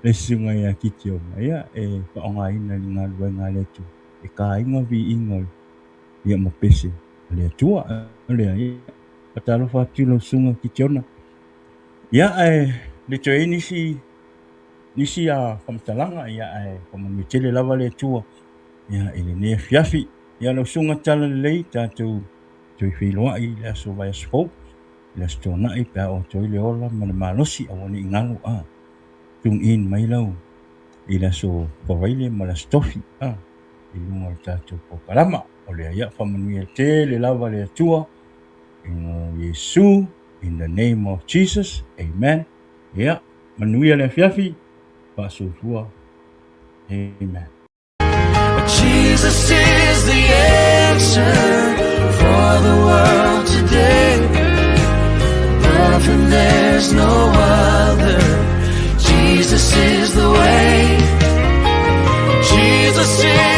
le suga ia kitiona ia e faaogāina i galuega le atu e kāiga viiga ia ma pese le atua lea ia patalofa atu lau suga kitiona ia le toe nisi a famatalaga ia famanuia tele lava le atua ia i lenei afiafi ia lau suga tala lelei tatou toe feiloaʻi le aso vai aso fou i le aso tonaʻi pea o toe le ola ma le malosi aua neʻi galo tune in mai lau i le aso favaile ma le aso tofi i luga o le tatou pokalama o lea ia famanuia tele lava le atua i go iesu in the name of Jesus amen ia manuia le afiafi faasoifua amen. Jesus is the answer for the world today. Above him there's no other. Jesus is the way. Jesus is